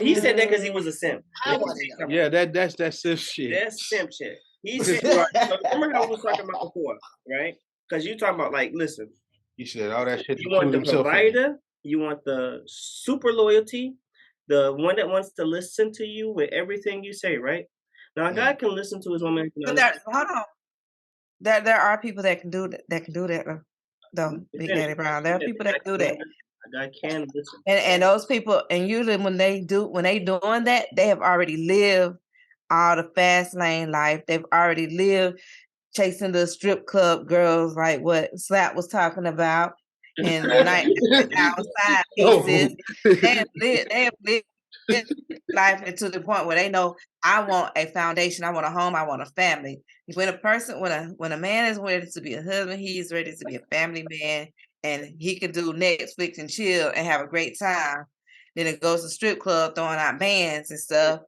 He said that because he was a simp. I want to know. Yeah, that's simp shit. That's simp shit. He said, remember how we was talking about before, right? Because you talking about like, listen. He said all that shit. You want the provider. You want the super loyalty, the one that wants to listen to you with everything you say, right? Now, a guy can listen to his woman. But hold on. There are people that can do that. Though, Big Daddy Brown. There are people that can do that. A guy can listen. And those people, and usually when they doing that, they have already lived all the fast lane life. They've already lived chasing the strip club girls, like what Slap was talking about, and the night outside pieces. They have lived life to the point where they know, I want a foundation, I want a home, I want a family. When a man is ready to be a husband, he's ready to be a family man, and he can do Netflix and chill and have a great time. Then it goes to strip club throwing out bands and stuff.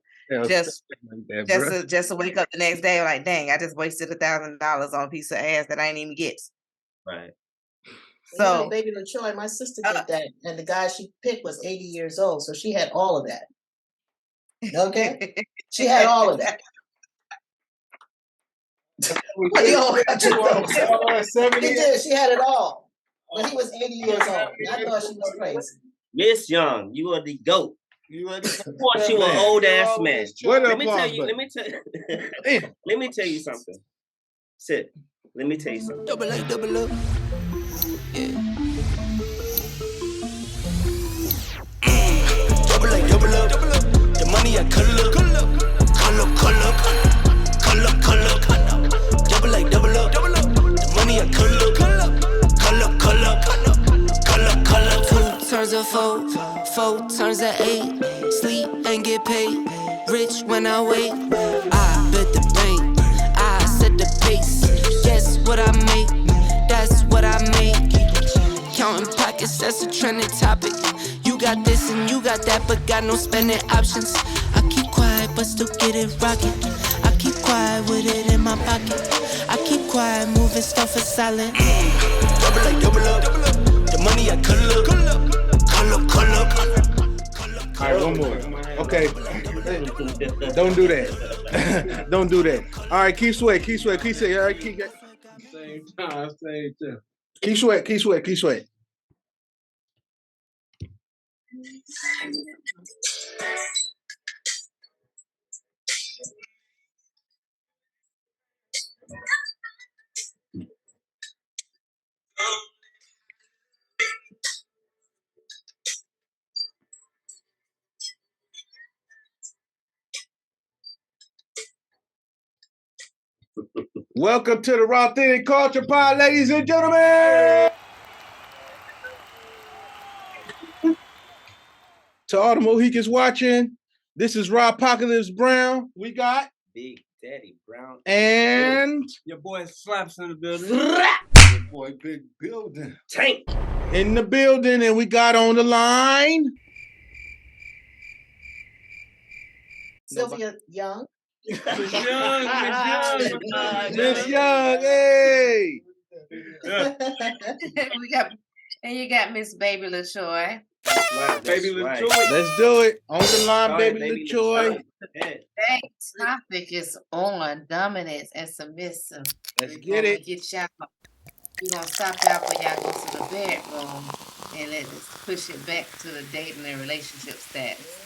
Just to wake up the next day like, dang, I just wasted $1,000 on a piece of ass that I ain't even get. Right. So, baby LaChoy, my sister did that, and the guy she picked was 80 years old, so she had all of that. Okay, she had all of that. Well, he all got you. He did. She had it all, but he was 80 years old. I thought she was crazy. Miss Young, you are the GOAT. You are an old ass man. Let me tell you something. Sit. Let me tell you something. Double up. Yeah. Double up. The money I color up. Double up. The money I color. 2 turns of 4 turns of 8. Sleep and get paid. Rich when I wait. I bet the bank. I set the pace. Guess what I make? That's what I make. Counting pockets, that's a trending topic. You got this and you got that, but got no spending options. I keep quiet, but still get it rocking. I keep quiet with it in my pocket. I keep quiet, moving stuff is silent. Double up. The money I color up. All right, one more. Okay. Don't do that. Don't do that. All right, keep sweat. All right, keep that. Same time. Keep sweat. Welcome to the Rawthentic CulturePod, ladies and gentlemen. To all the Mohicans watching, this is Rawpocalypse Brown. We got Big Daddy Brown and your boy Slaps in the building. Your boy Big Building Tank in the building, and we got on the line Sylvia Young. Miss Young. Hey. You got Miss Baby LaChoy. Baby LaChoy. Let's do it. On the line, baby LaChoy. Today's topic is on dominance and submissive. Let's get it. We're going to stop out when y'all go to the bedroom and let's push it back to the dating and relationship status.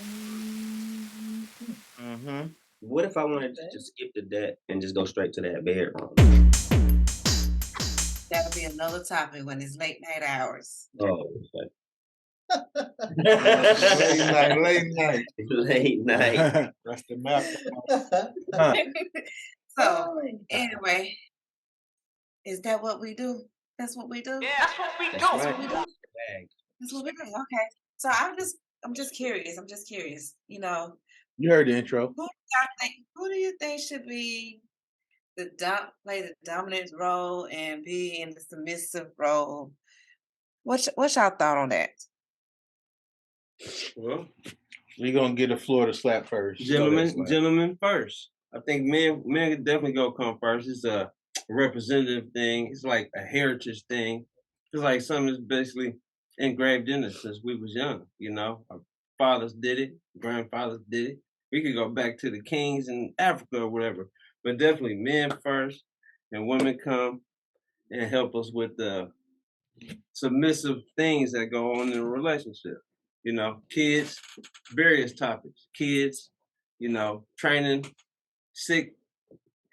Mm-hmm. What if I wanted to just skip the debt and just go straight to that bedroom? That'll be another topic when it's late night hours. Oh, okay. Late night. That's the map. So, anyway, is that what we do? That's what we do? Yeah, that's what we do. That's what we do. Okay. So I'm just curious. You know, you heard the intro. Who do you think should be play the dominant role and be in the submissive role? What's y'all thought on that? Well, we're gonna get the floor to Slap first. Gentlemen first. I think men definitely gonna come first. It's a representative thing. It's like a heritage thing. It's like something that's basically engraved in us since we was young. You know, fathers did it, grandfathers did it. We could go back to the kings in Africa or whatever, but definitely men first, and women come and help us with the submissive things that go on in a relationship. You know, kids, various topics. Kids, you know, training, sick,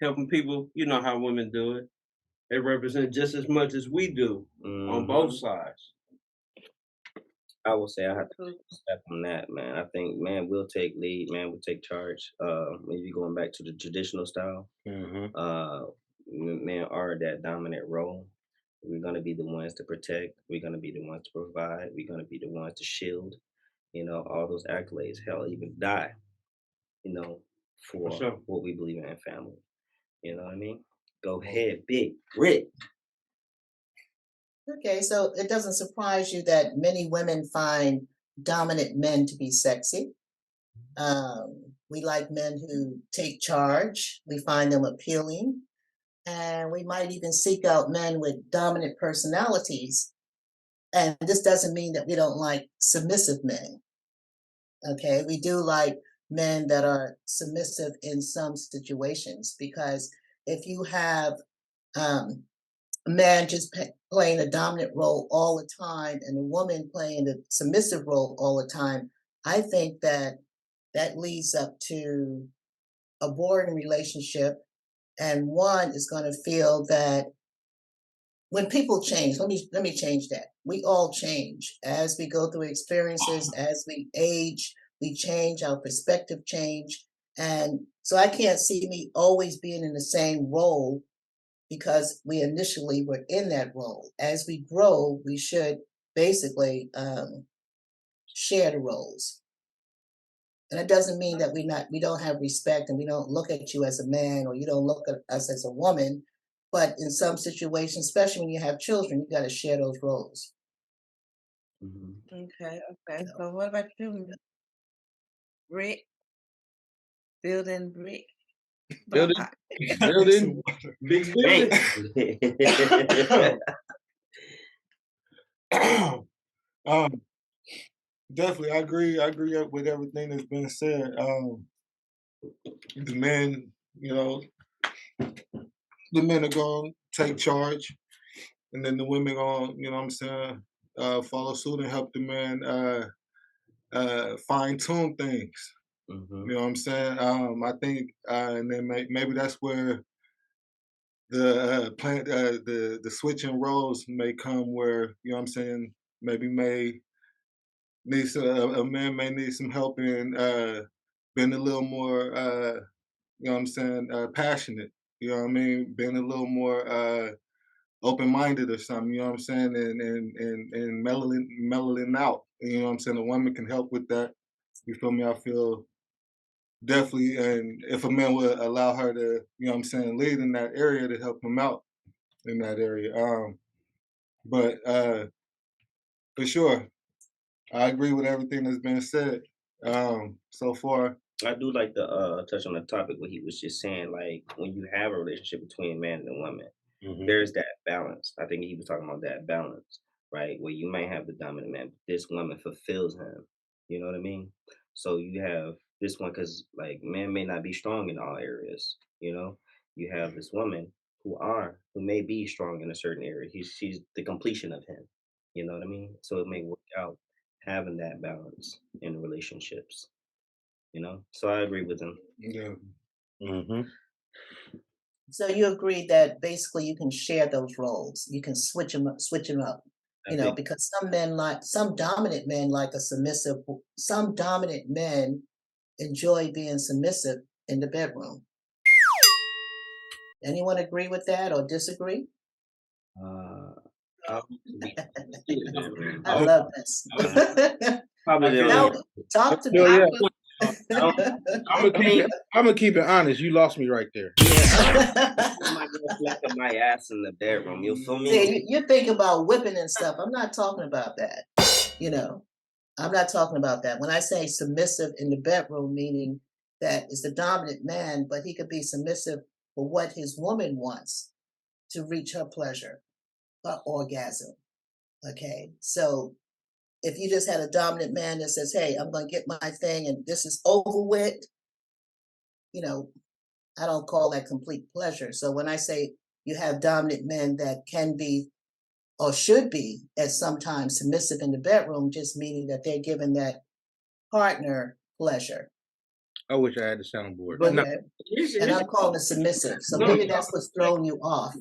helping people. You know how women do it. They represent just as much as we do on both sides. I will say I have to step on that, man. I think man will take lead, man will take charge. Maybe going back to the traditional style, men are that dominant role. We're gonna be the ones to protect. We're gonna be the ones to provide. We're gonna be the ones to shield. You know, all those accolades. Hell, even die. You know, for sure. what we believe in family. You know what I mean? Go ahead, big Rick. Okay, so it doesn't surprise you that many women find dominant men to be sexy. We like men who take charge. We find them appealing. And we might even seek out men with dominant personalities. And this doesn't mean that we don't like submissive men. Okay, we do like men that are submissive in some situations, because if you have a man just playing a dominant role all the time and a woman playing the submissive role all the time, I think that that leads up to a boring relationship. And one is going to feel that when people change, let me change that. We all change as we go through experiences, as we age, we change, our perspective change. And so I can't see me always being in the same role, because we initially were in that role. As we grow, we should basically share the roles. And it doesn't mean that we don't have respect and we don't look at you as a man, or you don't look at us as a woman. But in some situations, especially when you have children, you got to share those roles. Okay. So what about you, Rick? Building brick. Building. Big building. Definitely, I agree. I agree with everything that's been said. The men, the men are going to take charge, and then the women going, what I'm saying, follow suit and help the men fine tune things. You know what I'm saying? I think, and then maybe that's where the switching roles may come, where maybe a man may need some help in being a little more passionate. You know what I mean? Being a little more open-minded or something. You know what I'm saying? And mellowing out. You know what I'm saying? A woman can help with that. You feel me? I feel definitely, and if a man would allow her to, lead in that area, to help him out in that area. But for sure, I agree with everything that's been said so far. I do like to touch on the topic what he was just saying. Like, when you have a relationship between a man and a woman, there's that balance. I think he was talking about that balance, right? Where you might have the dominant man, but this woman fulfills him. You know what I mean? So you have this one, because like men may not be strong in all areas. You have this woman who may be strong in a certain area. She's the completion of him. You know what I mean? So it may work out having that balance in relationships. So I agree with him. Yeah. So you agree that basically you can share those roles. You can switch them up. Because some dominant men like a submissive. Some dominant men enjoy being submissive in the bedroom. Anyone agree with that or disagree? I love this. Probably now, talk to me. I'm gonna keep it honest. You lost me right there. Slapping my ass in the bedroom. You feel me? See, you think about whipping and stuff. I'm not talking about that. I'm not talking about that. When I say submissive in the bedroom, meaning that it's the dominant man, but he could be submissive for what his woman wants to reach her pleasure, her orgasm. Okay, so if you just had a dominant man that says, hey, I'm going to get my thing and this is over with, you know, I don't call that complete pleasure. So when I say you have dominant men that can be or should be at sometimes submissive in the bedroom, just meaning that they're giving that partner pleasure. I wish I had the soundboard. But Okay. And I'm calling it submissive. So No, maybe that's what's throwing you off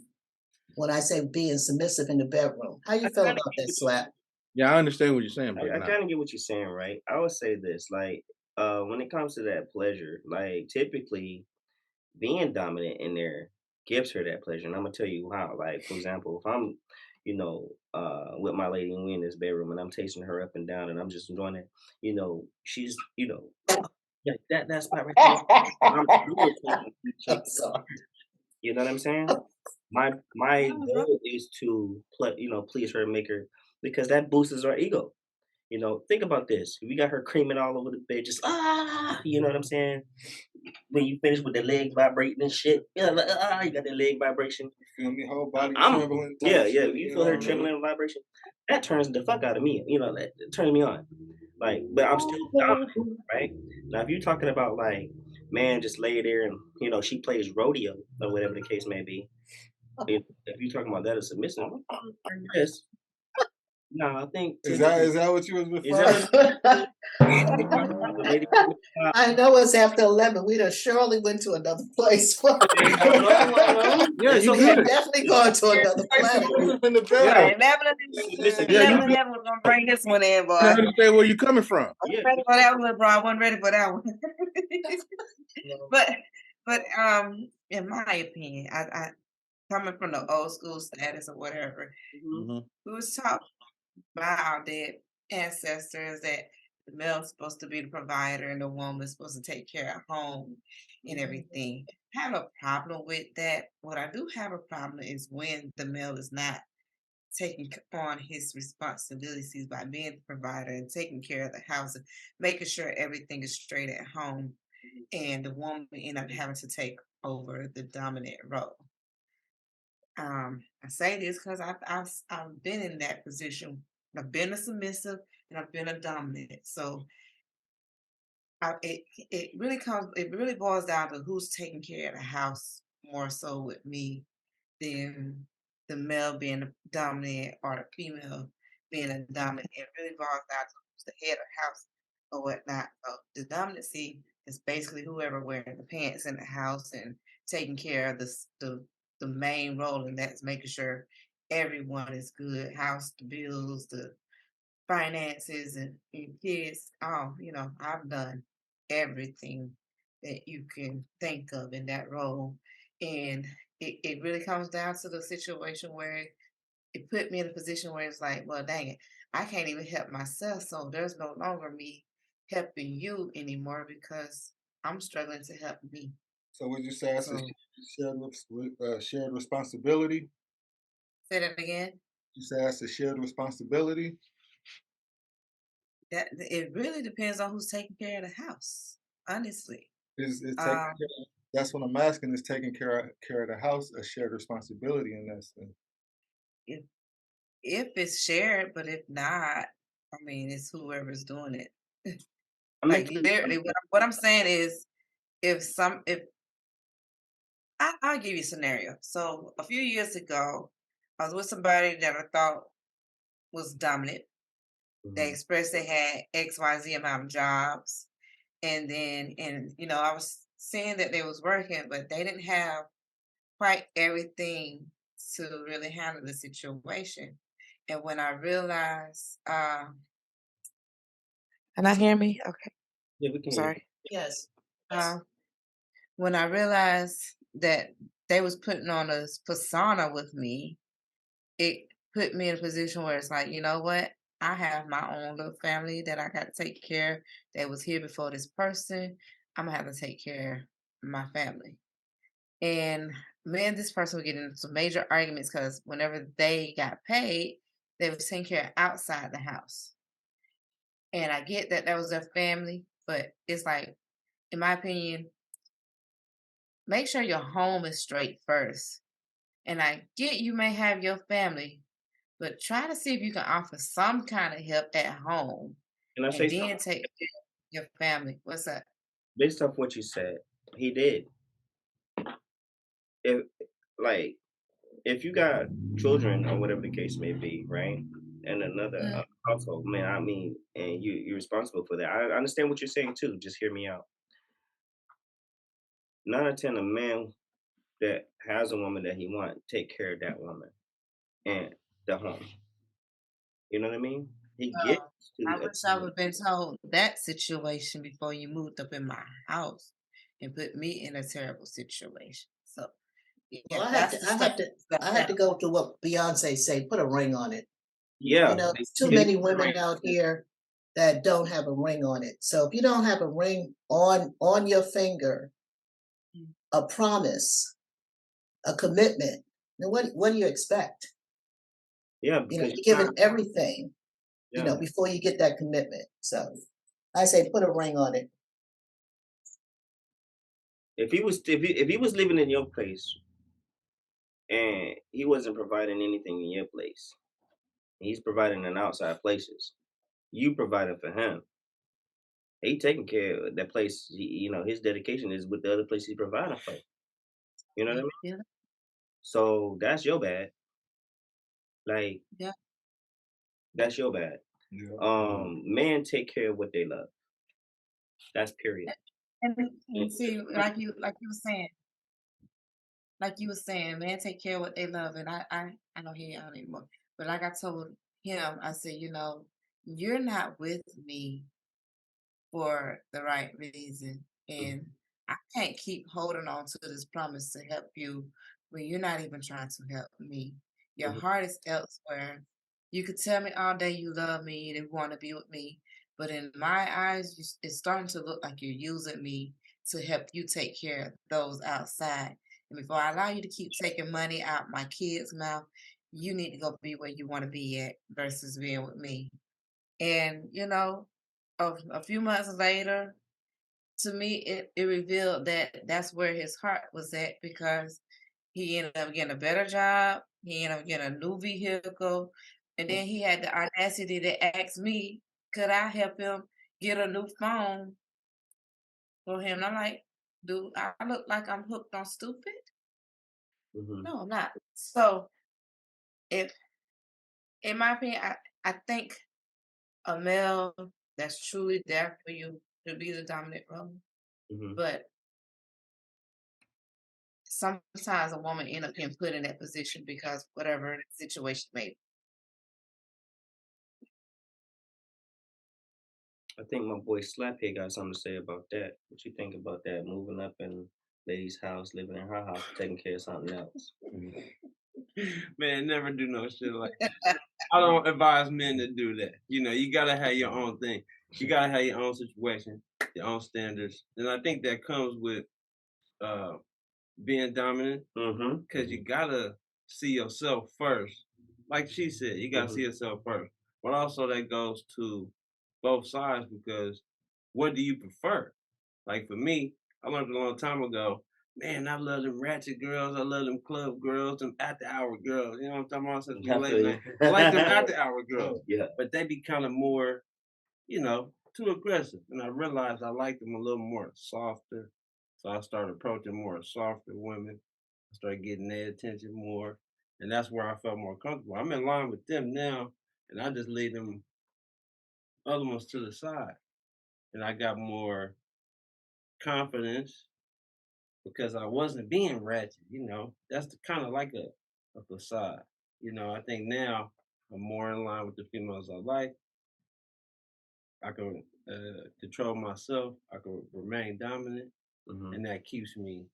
when I say being submissive in the bedroom. How you feel about that, Slap? Yeah, I understand what you're saying, but I kind of get what you're saying, right? I would say this, like, when it comes to that pleasure, like, typically being dominant in there gives her that pleasure. And I'm gonna tell you how. Like, for example, if I'm, with my lady and we in this bedroom and I'm tasting her up and down and I'm just enjoying it, she's, yeah, that spot right there. I'm I'm sorry. you know what I'm saying? My goal is to please her, make her, because that boosts her ego. Think about this. We got her creaming all over the bed, just you know what I'm saying? When you finish with the leg vibrating and shit, like, you got the leg vibration. You feel me? Whole body trembling. Yeah. Shit, You feel her trembling vibration. That turns the fuck out of me. That it turns me on. Like, but I'm still dominant, right? Now, if you're talking about like, man, just lay there and she plays rodeo or whatever the case may be. If you're talking about that as submissive, yes. No, I think is that what you was referring? I know it's after 11. We done surely went to another place. No. Yeah, you good. definitely going to another planet. In the Yeah. bed. Never was gonna bring this one in, boy. I understand where you're coming from. I wasn't ready for that one, bro. I wasn't ready for that one. But in my opinion, I coming from the old school status or whatever, we was taught by our dead ancestors that the male's supposed to be the provider and the woman's supposed to take care of home and everything. I have a problem with that. What I do have a problem is when the male is not taking on his responsibilities by being the provider and taking care of the house and making sure everything is straight at home, and the woman end up having to take over the dominant role. I say this because I've been in that position. I've been a submissive and I've been a dominant. So it really boils down to who's taking care of the house more so with me than the male being the dominant or the female being a dominant. It really boils down to who's the head of the house or whatnot. So the dominancy is basically whoever wearing the pants in the house and taking care of the main role, and that's making sure everyone is good. House, the bills, the finances, and kids. I've done everything that you can think of in that role. And it really comes down to the situation where it put me in a position where it's like, well, dang it, I can't even help myself. So there's no longer me helping you anymore because I'm struggling to help me. So would you say that's a shared responsibility? Say that again. You say that's a shared responsibility? That it really depends on who's taking care of the house, honestly. That's what I'm asking. Is taking care of the house a shared responsibility in that sense? If it's shared, but if not, I mean, it's whoever's doing it. Like literally, what I'm saying is, I'll give you a scenario. So a few years ago, I was with somebody that I thought was dominant. They expressed they had XYZ amount of jobs. And then, I was seeing that they was working, but they didn't have quite everything to really handle the situation. And when I realized, can I hear me? Okay. Yeah, we can. Sorry. Yes. When I realized that they was putting on a persona with me, it put me in a position where it's like, you know what? I have my own little family that I got to take care of that was here before this person. I'm going to have to take care of my family. And me and this person were getting into some major arguments because whenever they got paid, they were taking care of outside the house. And I get that was their family, but it's like, in my opinion, make sure your home is straight first. And I get you may have your family, but try to see if you can offer some kind of help at home Can I and say then something? take care of your family. What's that? Based off what you said, he did. If like if you got children or whatever the case may be, right? And another Mm, household, man, I mean, and you're responsible for that. I understand what you're saying too. Just hear me out. 9 out of 10, a man that has a woman that he want take care of that woman and the home. You know what I mean? He gets well, I to wish I would have been told that situation before you moved up in my house and put me in a terrible situation. So Well, yeah, that's the stuff I that had to go to what Beyonce say, put a ring on it. yeah. There's too He many women out here that don't have a ring on it. So if you don't have a ring on your finger, Mm. a promise, a commitment, then what do you expect? Yeah, You're because you're not. giving everything, Yeah. before you get that commitment. So I say put a ring on it. If he was living in your place and he wasn't providing anything in your place, he's providing in outside places. You providing for him. He taking care of that place. His dedication is with the other place he's providing for. You know what I you mean? feel it? So that's your bad. Like Yeah. that's your bad. Yeah. Men take care of what they love. That's period. And see, like you were saying, man, take care of what they love. And I don't hear y'all anymore. But like I told him, I said, you're not with me for the right reason. And I can't keep holding on to this promise to help you when you're not even trying to help me. Your Mhm, heart is elsewhere. You could tell me all day you love me and want to be with me, but in my eyes, it's starting to look like you're using me to help you take care of those outside. And before I allow you to keep taking money out my kids' mouth, you need to go be where you want to be at versus being with me. And a few months later, to me, it revealed that that's where his heart was at because he ended up getting a better job. He ended up getting a new vehicle. And then he had the audacity to ask me, could I help him get a new phone for him? And I'm like, do I look like I'm hooked on stupid? mhm, No, I'm not. So if in my opinion, I think a male that's truly there for you to be the dominant role. mhm. But sometimes a woman end up getting put in that position because whatever the situation may be. I think my boy Slap here got something to say about that. What you think about that? Moving up in lady's house, living in her house, taking care of something else. Man, never do no shit like that. I don't advise men to do that. You gotta have your own thing. You gotta have your own situation, your own standards. And I think that comes with uh being dominant Mm-hmm. because you gotta see yourself first. Like she said, you gotta see yourself first. But also that goes to both sides because what do you prefer? Like for me, I learned a long time ago, man, I love them ratchet girls, I love them club girls, them after hour girls. You know what I'm talking about? Since we I late feel you. night. I like them after hour girls. Yeah. But they be kind of more, too aggressive. And I realized I like them a little more softer. So I started approaching more softer women. I started getting their attention more. And that's where I felt more comfortable. I'm in line with them now, and I just leave them other ones to the side. And I got more confidence because I wasn't being ratchet, That's the kind of like a facade. I think now I'm more in line with the females I like. I can control myself. I can remain dominant, Mm-hmm. and that keeps me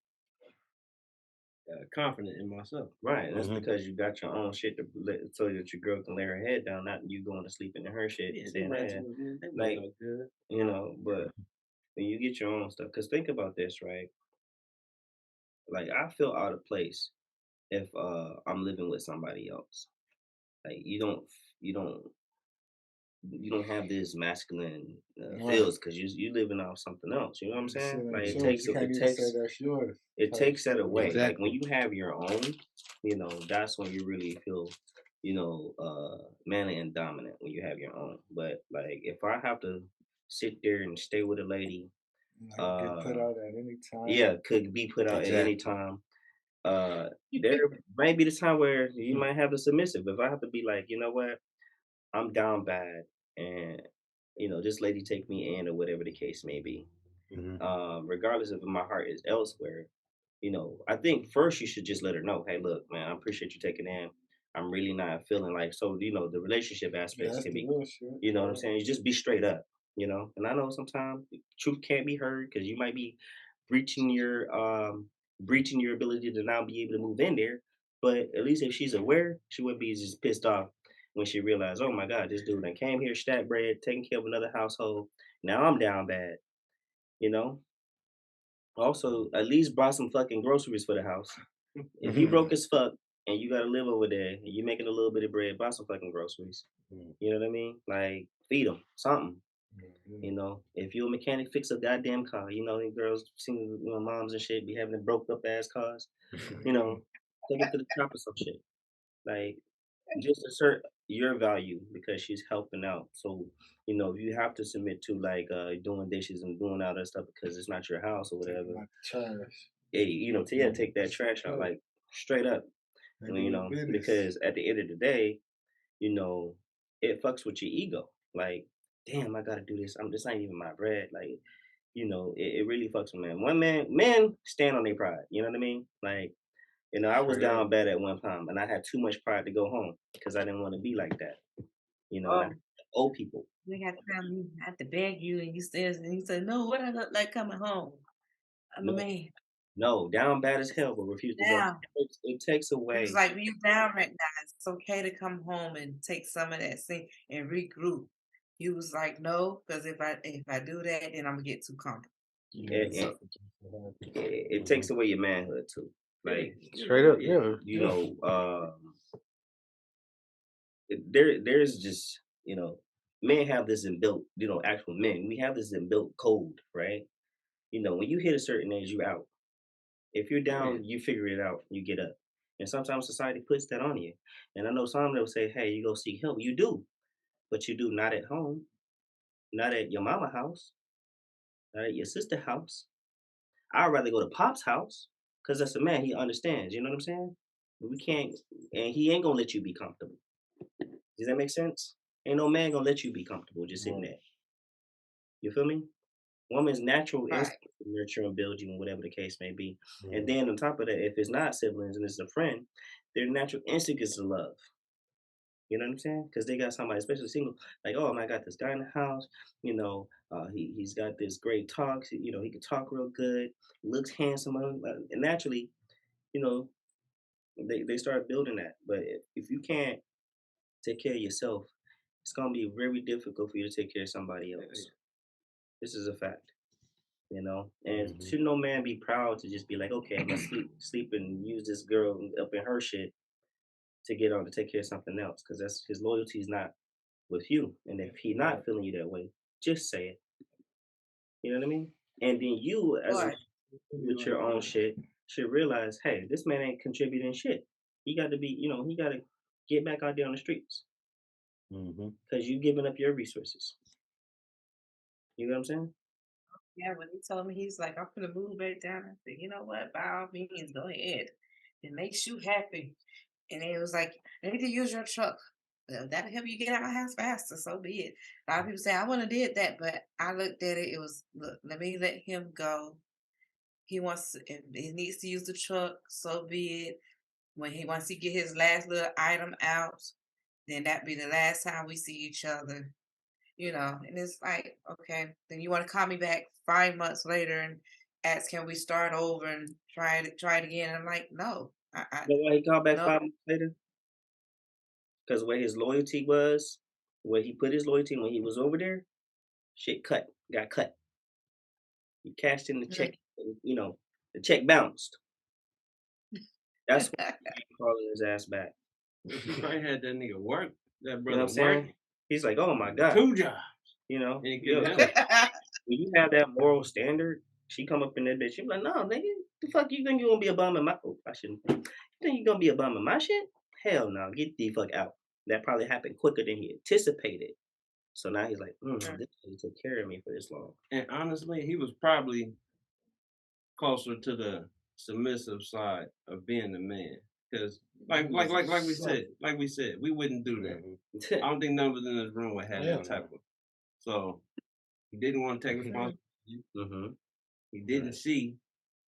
confident in myself. Right. That's because you got your own shit so that your girl can lay her head down, not you going to sleep in her shit Yeah, and them saying, ratchet "Man," ones, they like, no good. but when you get your own stuff, because think about this, right? Like, I feel out of place if I'm living with somebody else. Like, you don't have this masculine Right. feels because you living off something else. You know what I'm saying? Like, You can't even say that's yours. it takes that away. Like Exactly. when you have your own, that's when you really feel manly and dominant when you have your own. But like, if I have to sit there and stay with a lady, Get put out at any time. yeah, could be put out at any Exactly. time. There might be the time where you might have a submissive. If I have to be like, you know what, I'm down bad, and this lady take me in or whatever the case may be. Mhm. Regardless if my heart is elsewhere, I think first you should just let her know, hey, look, man, I appreciate you taking in. I'm really not feeling like so. The relationship Yeah, aspects that's can the be, real shit. you know what I'm saying. You just be straight up, And I know sometimes truth can't be heard because you might be breaching your breaching your ability to now be able to move in there. But at least if she's aware, she wouldn't be just pissed off when she realized, oh my God, this dude that came here, stacked bread, taking care of another household. Now I'm down bad, you know. Also, at least brought some fucking groceries for the house. If you broke as fuck and you gotta live over there and you making a little bit of bread, buy some fucking groceries. Mhm. You know what I mean? Like feed them something. Mhm. If you're a mechanic, fix a goddamn car. The girls, seen moms and shit be having the broke up ass cars. You know, take it to the shop or some shit. Like just assert your value because she's helping out. So if you have to submit to like doing dishes and doing all that stuff because it's not your house or whatever. Taking out the trash. Hey, take that trash out like straight up. Handle your business. Because at the end of the day, you know, it fucks with your ego. Like, damn, I gotta do this. This ain't even my bread. Like, it really fucks with man. Men stand on their pride. You know what I mean? Like, I was Straight up. down bad at one time, and I had too much pride to go home because I didn't want to be like that. And I Oh, owe people. we got time you have to beg you and you said and you said, no, what I look like coming home. I'm a No, man. no, down bad as hell, but refuse to go. Now It takes it was away. like when you down right now, it's okay to come home and take some of that thing and regroup. You was like, no, because if I do that, then I'm gonna get too comfortable. It, So it takes away your manhood too. Like, Straight up, yeah. there's just men have this inbuilt, actual men, we have this inbuilt code, right? When you hit a certain age, you out. If you're down, you figure it out, you get up. And sometimes society puts that on you. And I know some that will say, hey, you go seek help. You do, but you do not at home, not at your mama house, not at your sister house. I'd rather go to Pop's house because that's a man. He understands. You know what I'm saying? But we can't, and he ain't gonna let you be comfortable. Does that make sense? Ain't no man gonna let you be comfortable just sitting there. You feel me? Woman's natural right. instinct to nurture and build you, and whatever the case may be. And then on top of that, if it's not siblings and it's a friend, their natural instinct is to love. You know what I'm saying? Because they got somebody, especially single, like, oh, I got this guy in the house. He's got this great talk. He can talk real good, looks handsome, and naturally, you know, they start building that. But if you can't take care of yourself, it's gonna be very difficult for you to take care of somebody else. This is a fact. And should no man be proud to just be like, okay, I'm gonna sleep and use this girl up in her shit to get on to take care of something else, because that's his loyalty is not with you. And if he not feeling you that way, just say it. You know what I mean? And then you, as a Right. with your own shit, should realize, hey, this man ain't contributing shit. He got to be, he got to get back out there on the streets because you giving up your resources. You know what I'm saying? Yeah, when he told me he's like, I'm gonna move back down. I said, you know what? By all means, go ahead. It makes you happy. And it was like, I need to use your truck. Well, that'll help you get out of my house faster. So be it. A lot of people say, I want to did that, but I looked at it. It was, look, let me let him go. If he needs to use the truck, so be it. Once he get his last little item out, then that be the last time we see each other. And it's like, okay, then you want to call me back 5 months later and ask, can we start over and try it again? I'm like, no, You know why he called back no. 5 months later? Because where his loyalty was, where he put his loyalty when he was over there, shit got cut. He cashed in the check, the check bounced. That's why he calling his ass back. He probably had that nigga work. That You know brother what I'm saying? working. He's like, oh my God. 2 jobs. And he yo, couldn't when help you have that moral standard, she come up in that bitch, she be like, no, nigga, the fuck you think you gonna be a bum in my I shouldn't. You think you gonna be a bum in my shit? hell no, get the fuck out. That probably happened quicker than he anticipated. So now he's like, this lady took care of me for this long. And honestly, he was probably closer to the submissive side of being a man. Because like we said, we wouldn't do that. I don't think none of us in this room would have that type of. So he didn't want to take responsibility. He didn't see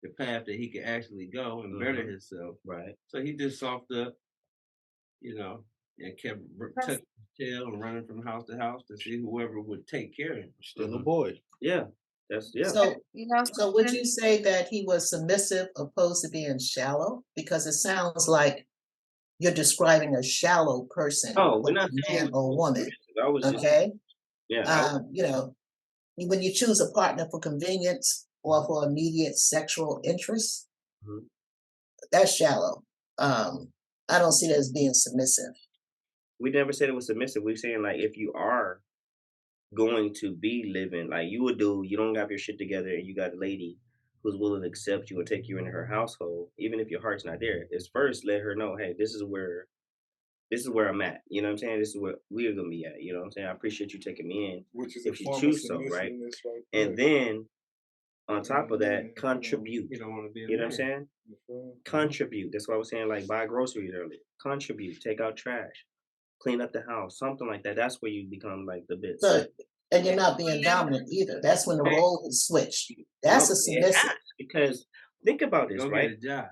the path that he could actually go and better himself. Right. So he just soft up, and kept touching his tail and running from house to house to see whoever would take care of him. Still a boy. Yeah. So, so would you say that he was submissive opposed to being shallow? Because it sounds like you're describing a shallow person. Oh, we're not saying man or woman. Okay. When you choose a partner for convenience or for immediate sexual interest, that's shallow. I don't see that as being submissive. We never said it was submissive. We're saying like if you are going to be living like you would do, you don't have your shit together and you got a lady who's willing to accept you and take you into her household, even if your heart's not there, is first let her know, hey, this is where I'm at. You know what I'm saying? This is where we're gonna be at. You know what I'm saying? I appreciate you taking me in. Which is if you choose so, right? And then on top of that, contribute. You don't want to be you know what I'm saying? Contribute. That's why I was saying like buy groceries earlier. Contribute, take out trash, clean up the house, something like that. That's where you become like the bit. So, and you're not being dominant either. That's when the role is switched. That's a submissive. Because think about this, Go right? get a job.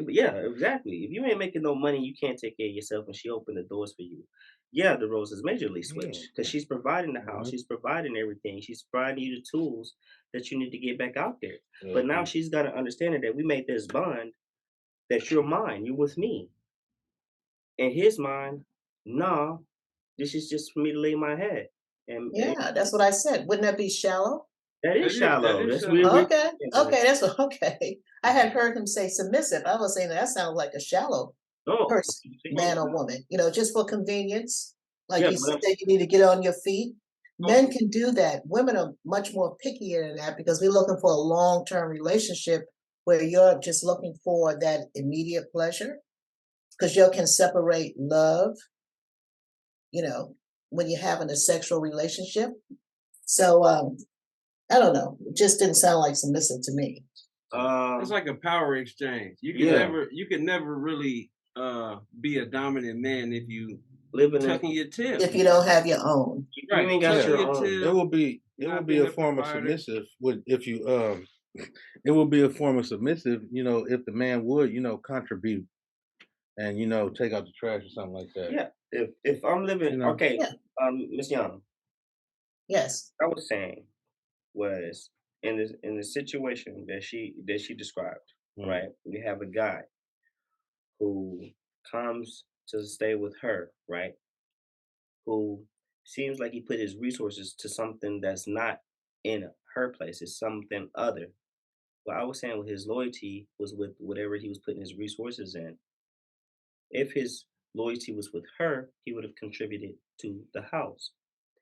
Yeah, exactly. If you ain't making no money, you can't take care of yourself, and she opened the doors for you. Yeah, the roles is majorly switched because she's providing the house, she's providing everything, she's providing you the tools that you need to get back out there. But now she's got to understand that we made this bond that you're mine, you're with me. In his mind, nah, this is just for me to lay my head. And that's what I said. Wouldn't that be shallow? That is shallow. That's weird. Okay, that's what. Okay, I had heard him say submissive. I was saying that sounds like a shallow person, man or woman. Just for convenience, like you said, you need to get on your feet. Men can do that. Women are much more pickier than that because we're looking for a long-term relationship where you're just looking for that immediate pleasure, because you can separate love. When you're having a sexual relationship. So I don't know. It just didn't sound like submissive to me. It's like a power exchange. You can never really be a dominant man if you live in tucking your tail. If you don't have your own. You ain't got your own. It will be a form of submissive if you it will be a form of submissive, if the man would, contribute and take out the trash or something like that. Yeah. If I'm living Miss Young. Yes. I was saying was in the situation that she described, right? We have a guy who comes to stay with her, right? Who seems like he put his resources to something that's not in her place. It's something other. Well, I was saying with his loyalty was with whatever he was putting his resources in. If his loyalty was with her, he would have contributed to the house.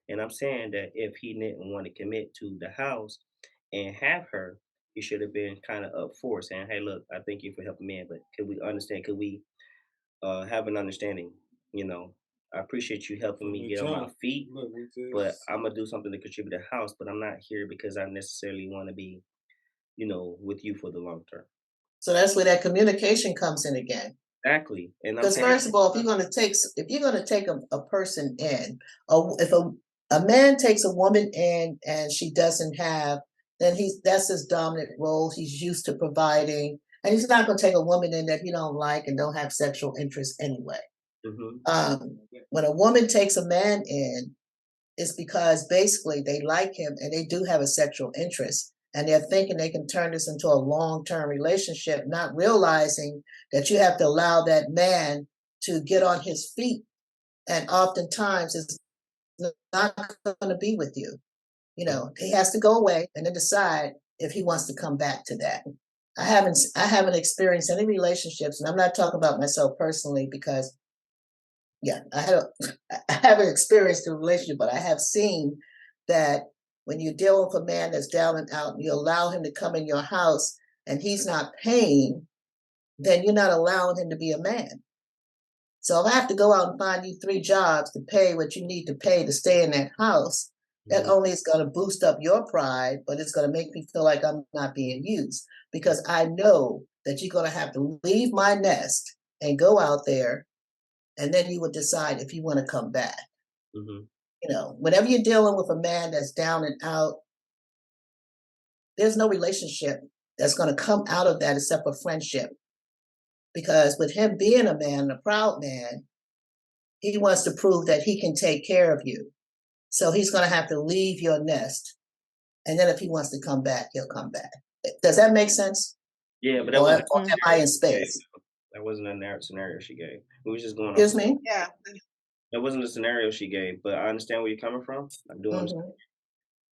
And I'm saying that if he didn't want to commit to the house and have her, he should have been kind of up for saying, hey, look, I thank you for helping me, but could we understand? Could we have an understanding? I appreciate you helping me get on my feet, but I'm going to do something to contribute to the house, but I'm not here because I necessarily want to be, with you for the long term. So that's where that communication comes in again. Exactly. Because first of all, if you're going to take a person in, if a man takes a woman in and she doesn't have, then that's his dominant role. He's used to providing, and he's not going to take a woman in that he don't like and don't have sexual interest anyway. When a woman takes a man in, it's because basically they like him and they do have a sexual interest. And they're thinking they can turn this into a long-term relationship, not realizing that you have to allow that man to get on his feet. And oftentimes it's not going to be with you. He has to go away and then decide if he wants to come back to that. I haven't experienced any relationships, and I'm not talking about myself personally because, I haven't experienced a relationship, but I have seen that when you're dealing with a man that's down and out and you allow him to come in your house and he's not paying, then you're not allowing him to be a man. So if I have to go out and find you 3 jobs to pay what you need to pay to stay in that house, that only is going to boost up your pride, but it's going to make me feel like I'm not being used because I know that you're going to have to leave my nest and go out there, and then you would decide if you want to come back. Mm-hmm. You know, whenever you're dealing with a man that's down and out, there's no relationship that's going to come out of that except for friendship. Because with him being a man, a proud man, he wants to prove that he can take care of you. So he's going to have to leave your nest. And then if he wants to come back, he'll come back. Does that make sense? Yeah, but that Or wasn't am I in space? that wasn't a scenario she gave. It was just going Excuse off. me? Yeah. That wasn't a scenario she gave, but I understand where you're coming from. I do understand.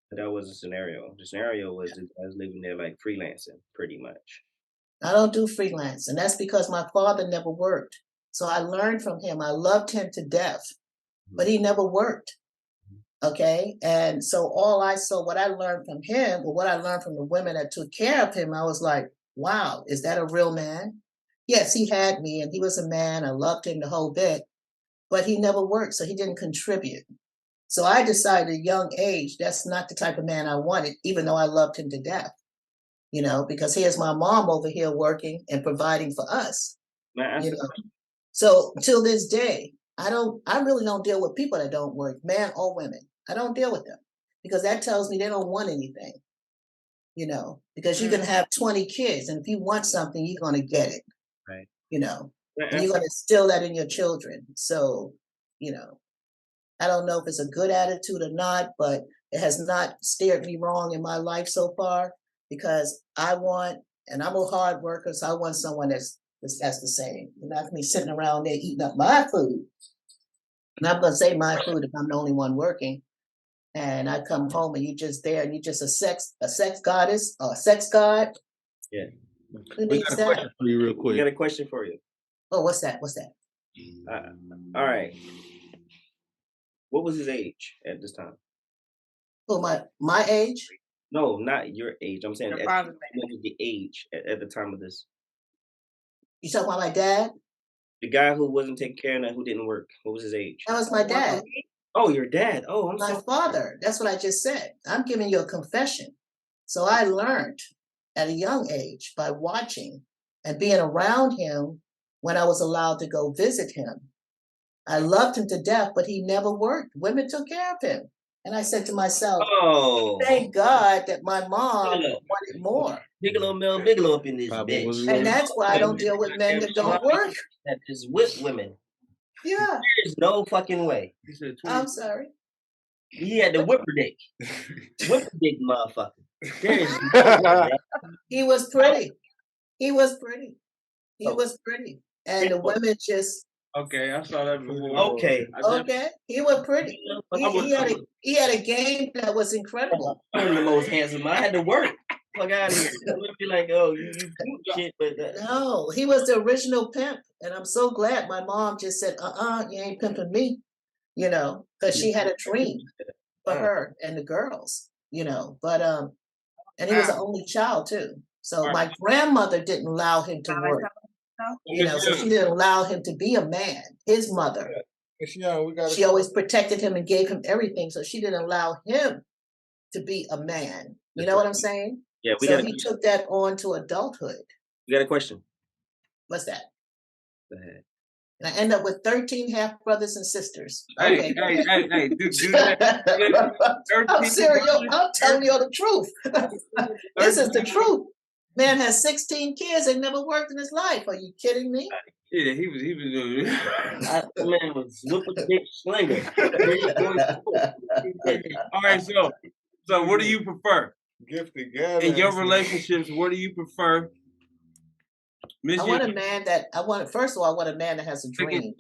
But that was a scenario. The scenario was I was living there like freelancing, pretty much. I don't do freelance. And that's because my father never worked. So I learned from him. I loved him to death, but he never worked. Okay. And so what I learned from him, or what I learned from the women that took care of him, I was like, wow, is that a real man? Yes, he had me and he was a man. I loved him the whole bit, but he never worked. So he didn't contribute. So I decided at a young age, that's not the type of man I wanted, even though I loved him to death, you know, because here's my mom over here working and providing for us, you know. So till this day, I really don't deal with people that don't work, man or women. I don't deal with them because that tells me they don't want anything, you know, because you can have 20 kids and if you want something, you're going to get it, Right. You know, and you're going to instill that in your children. So, you know, I don't know if it's a good attitude or not, but it has not steered me wrong in my life so far because and I'm a hard worker, so I want someone that's the same. You're not me sitting around there eating up my food. And I'm going to say my food if I'm the only one working. And I come home and you're just there and you're just a sex goddess or a sex god. Yeah. Who needs that? Question for you real quick. We got a question for you. Oh, what's that? All right. What was his age at this time? Oh, my age? No, not your age. I'm saying what was the age at the time of this? You talking about my dad? The guy who wasn't taking care of that, who didn't work. What was his age? That was my dad. Oh, your dad. Oh, I'm my sorry. father. That's what I just said. I'm giving you a confession. So I learned at a young age by watching and being around him when I was allowed to go visit him. I loved him to death, but he never worked. Women took care of him. And I said to myself, thank God that my mom wanted more. Bigelow Mel Bigelow up in this bitch. And that's why I don't deal with men that don't work. That just whip women. Yeah. There's no fucking way. I'm sorry. He had the whipper dick. Whipper dick motherfucker. There is no way. He was pretty. He was pretty. He was pretty. And the women just... Okay, I saw that before. Okay. He was pretty. He had a game that was incredible. I wasn't the most handsome. I had to work. Fuck out of here. I would be like, oh, you shit, but no, he was the original pimp, and I'm so glad my mom just said, you ain't pimping me, you know, because she had a dream for her and the girls, you know. But and he was the only child too. So my grandmother didn't allow him to work. You know, so she didn't allow him to be a man. His mother, she always protected him and gave him everything. So she didn't allow him to be a man. You know what I'm saying? Yeah. So he took that on to adulthood. You got a question? What's that? Go ahead. And I end up with 13 half brothers and sisters. Hey, do that. I'm serious. I'm telling you the truth. This is the truth. Man has 16 kids and never worked in his life. Are you kidding me? Yeah, he was doing that man was whipping dick slinger. All right, so what do you prefer? Gifted God. In your relationships, what do you prefer? I want a man that first of all, I want a man that has a dream.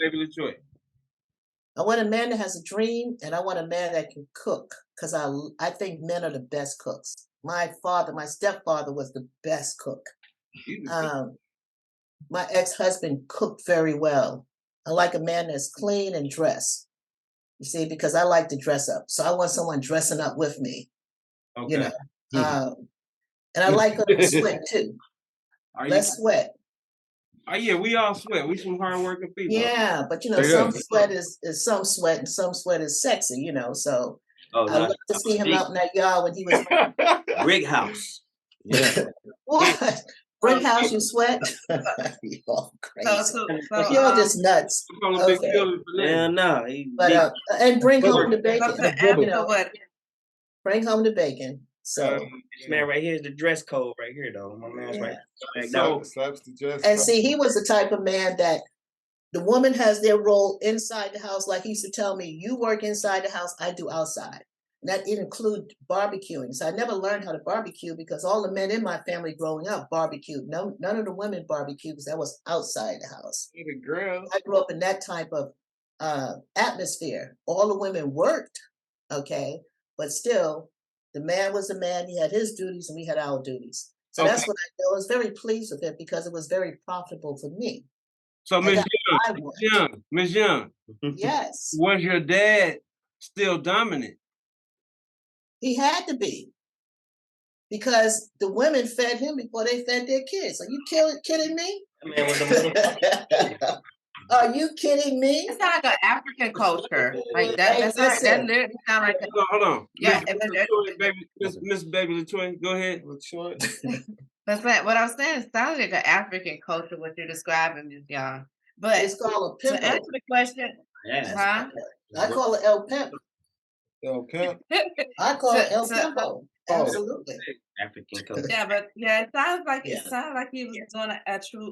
I want a man that has a dream, and I want a man that can cook, because I think men are the best cooks. My stepfather was the best cook. My ex-husband cooked very well. I like a man that's clean and dressed. You see, because I like to dress up. So I want someone dressing up with me. Okay. You know. And I like her to sweat too. Let's sweat. Oh yeah, we all sweat. We some hardworking people. Yeah, but There you some go. sweat is some sweat, and some sweat is sexy. So Oh, I love to see him out in that yard when he was brick house. Yeah. what brick house. You sweat? You're crazy. You're just nuts. Okay, Yeah, no. but and bring home the bacon. After what? Bring home the bacon. So this man right here is the dress code right here, though. My man's right. So slaps the dress. And see, he was the type of man that the woman has their role inside the house. Like he used to tell me, you work inside the house, I do outside. And that include barbecuing. So I never learned how to barbecue because all the men in my family growing up barbecued. No, none of the women barbecued because that was outside the house. I grew up in that type of atmosphere. All the women worked, okay, but still, the man was a man. He had his duties and we had our duties. So that's what I was very pleased with it because it was very profitable for me. So Miss Young, yes, was your dad still dominant? He had to be, because the women fed him before they fed their kids. Are you kidding me? Man was a Are you kidding me? It's not like an African culture. Like that. That's not. That literally sound like. Hold on. Yeah, Miss Baby Latoya, go ahead. That's right. What I was saying, it sounds like an African culture. What you're describing, Ms. Young. But it's called a pimp. To answer the question, huh? I call it El Pimp. El Pimp. I call it El Pimpo. Absolutely. African culture. Yeah, but it sounds like he was doing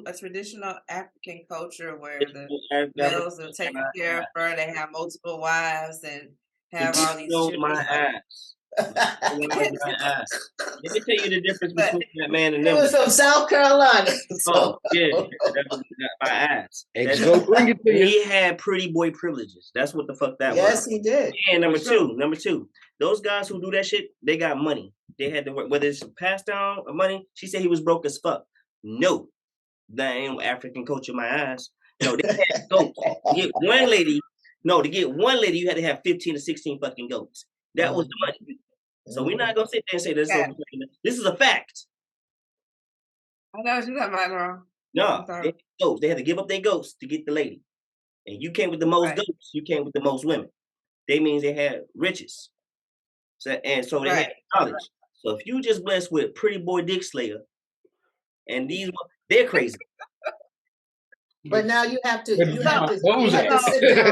a traditional African culture where the males will take care of her, they have multiple wives and have all these children. My ass. Let me tell you the difference between that man and them. He was from South Carolina. Oh, yeah. My ass. Go bring it to you. He had pretty boy privileges. That's what the fuck that was. Yes, he did. And number two, those guys who do that shit, they got money. They had to work, whether it's passed down or money. She said he was broke as fuck. No, that ain't African culture, my ass. No, they had goats. To get one lady, you had to have 15 to 16 fucking goats. That was the money. So we're not gonna sit there and say this. This is a fact. I know you got mine wrong. No, they had to give up their goats to get the lady. And you came with the most goats, you came with the most women. They means they had riches. So they had knowledge. So if you just blessed with pretty boy dick slayer, and they're crazy. But now you have to sit down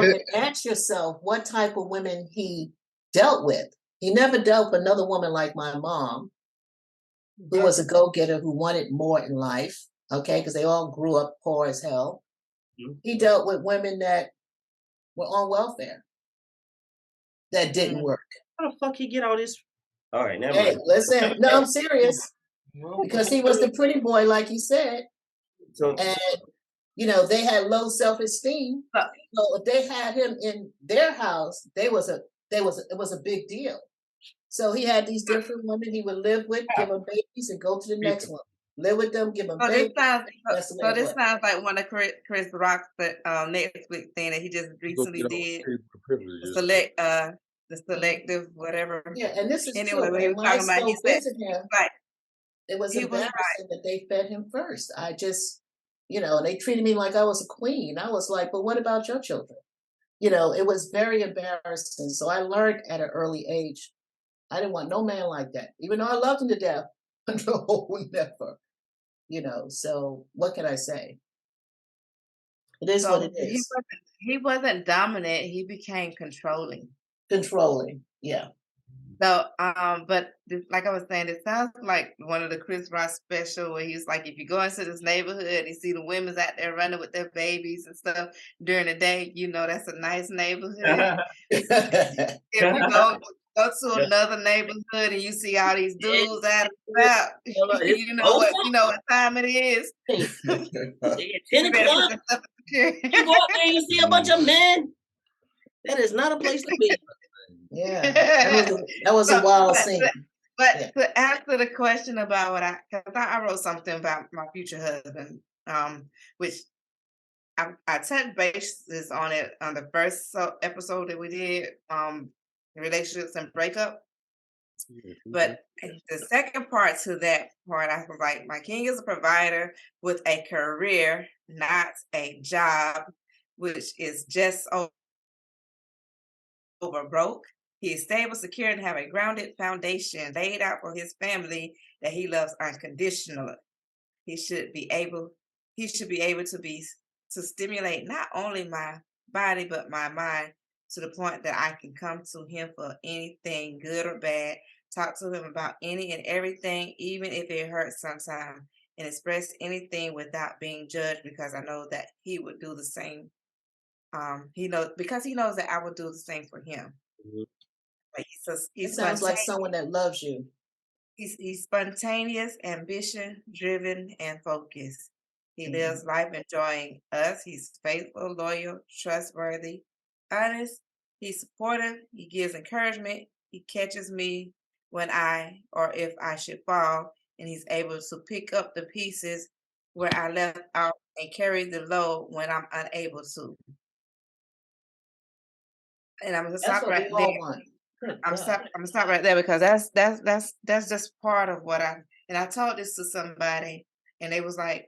and ask yourself what type of women he dealt with. He never dealt with another woman like my mom, who was a go-getter who wanted more in life, okay, because they all grew up poor as hell. Mm-hmm. He dealt with women that were on welfare, that didn't work. How the fuck he get all this? All right, never mind. Listen, no, I'm serious. Because he was the pretty boy, like you said. And, they had low self-esteem. So if they had him in their house, it was a big deal. So he had these different women he would live with, give them babies, and go to the next one. Live with them, give them babies. This sounds like one of Chris Rock's Netflix thing that he just recently did. The selective whatever. Yeah, and this is true. When I still visit him, it was embarrassing that they fed him first. I just, they treated me like I was a queen. I was like, but what about your children? It was very embarrassing. So I learned at an early age, I didn't want no man like that. Even though I loved him to death. No, never. So what can I say? It is what it is. He wasn't dominant. He became controlling. Yeah. So, but like I was saying, it sounds like one of the Chris Rock special where he's like, if you go into this neighborhood and you see the women's out there running with their babies and stuff during the day, that's a nice neighborhood. If you go to another neighborhood and you see all these dudes out and about, you know what time it is. 10 o'clock. You go out there and you see a bunch of men. That is not a place to be. Yeah, that was a wild scene. But to answer the question about because I wrote something about my future husband, which I touched bases on it on the first episode that we did, relationships and breakup. But the second part to that part, I was like, my king is a provider with a career, not a job, which is just over broke. He is stable, secure, and have a grounded foundation laid out for his family that he loves unconditionally. He should be able to stimulate not only my body but my mind to the point that I can come to him for anything good or bad, talk to him about any and everything, even if it hurts sometimes, and express anything without being judged because I know that he would do the same. He knows that I would do the same for him. Mhm. But It he's sounds like spontaneous. someone that loves you. He's spontaneous, ambition, driven, and focused. He lives life enjoying us. He's faithful, loyal, trustworthy, honest. He's supportive. He gives encouragement. He catches me when I or if I should fall, and he's able to pick up the pieces where I left out and carry the load when I'm unable to. And I'm gonna That's stop what we right there. all want. Good I'm God. gonna stop right there because that's just part of what I told this to somebody and they was like,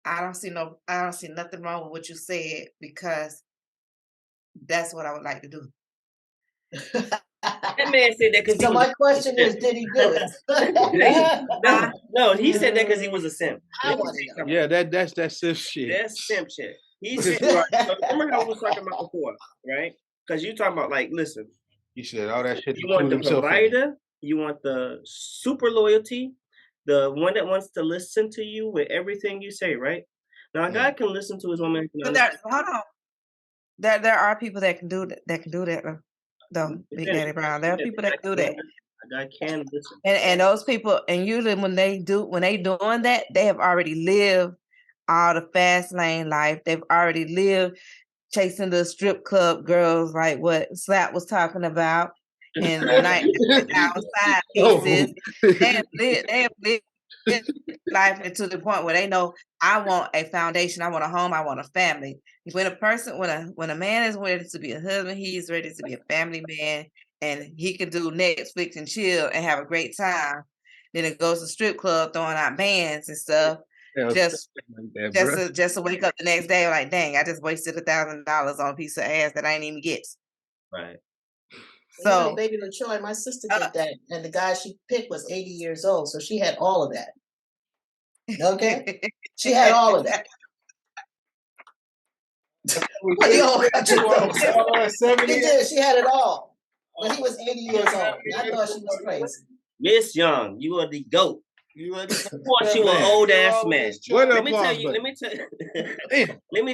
I don't see nothing wrong with what you said because that's what I would like to do. That man said that because he So was my question is, did he do it? no, he said that because he was a simp. I Let me want tell you to something. Yeah, that's simp shit. That's simp shit. He said, right, so remember how we was talking about before, right? Because you talking about like, listen, He said all that shit to you want prove the himself. provider, you want the super loyalty, the one that wants to listen to you with everything you say, right? Now, a guy can listen to his woman. But hold on. There are people that can do that though, Big Daddy Brown. There are people that do that. A guy can listen. And those people, and usually when they doing that, they have already lived all the fast lane life. They've already lived chasing the strip club girls, like what Slap was talking about, and the night outside pieces. They have lived life to the point where they know I want a foundation, I want a home, I want a family. When a man is ready to be a husband, he's ready to be a family man, and he can do Netflix and chill and have a great time. Then it goes to strip club throwing out bands and stuff. Just to wake up the next day like, dang, I just wasted $1,000 on a piece of ass that I didn't even get. Right. So, Baby LaChoy, my sister did that, and the guy she picked was 80 years old, so she had all of that. Okay, she had all of that. He did. She had it all, but he was 80 years old. I thought she was crazy. Miss Young, you are the GOAT. You are an old ass man. Let me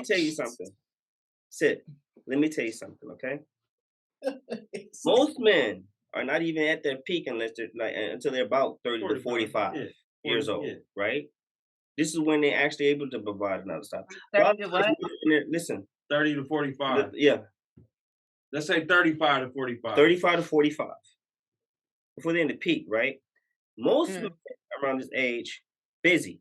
tell you something. Sit. Let me tell you something, okay? Most men are not even at their peak unless they're until they're about 30 to 45 years old, right? This is when they're actually able to provide another stuff. Listen. 30 to 45. Yeah. Let's say 35 to 45. 35 to 45. Before they're in the peak, right? Most men around this age, busy.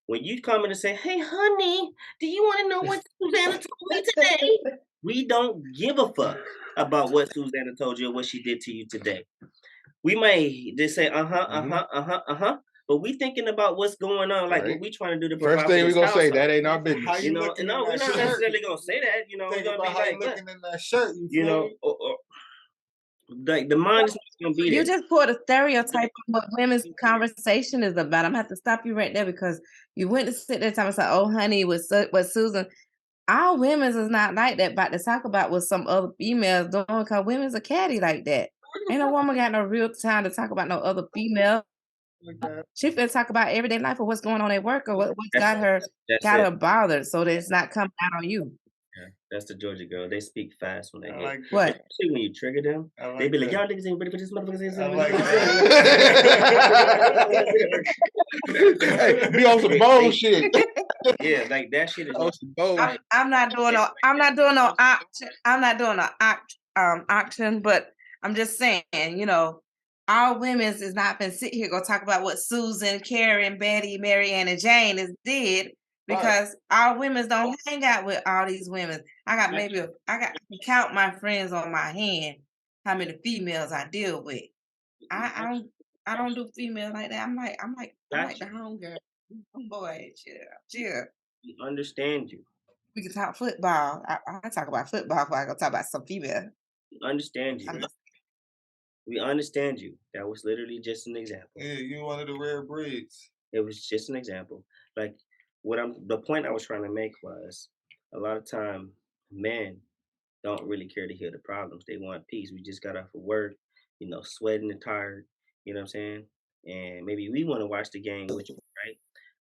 When you come in and say, hey, honey, do you want to know what Susanna told me today? We don't give a fuck about what Susanna told you or what she did to you today. We may just say, but we thinking about what's going on, like what we trying to do to provide. First thing we're going to say, that ain't our business. You know, no, we're not necessarily going to say that. You know, we're going to be like, looking in that shirt, you know, like the mind is going to be there. You just put a stereotype of what women's conversation is about. I'm going to have to stop you right there because you went to sit there and say, oh, honey, with Susan. Our women's is not like that, about to talk about what some other females doing because women's are catty like that. Ain't no woman got no real time to talk about no other female. She finna talk about everyday life or what's going on at work or what's got her bothered so that it's not coming out on you. Yeah, that's the Georgia girl. They speak fast when they get What? Especially when you trigger them. They be like, y'all niggas ain't ready for this motherfucker. Hey, be on some bullshit. Yeah, like that shit is on some bullshit. I'm not doing no auction, but I'm just saying, you know, our women's is not been sit here go talk about what Susan, Karen, Betty, Mary Ann, and Jane did because our women's don't hang out with all these women. I can count my friends on my hand how many females I deal with. I don't do female like that. I'm like Got the you. homegirl. Boy, chill. We understand you. We can talk football. I talk about football before I go talk about some female. We understand you. I'm just, We understand you. That was literally just an example. Yeah, you one of the rare breeds. It was just an example. Like the point I was trying to make was a lot of time men don't really care to hear the problems. They want peace. We just got off of work, sweating and tired, you know what I'm saying? And maybe we want to watch the game with you, right?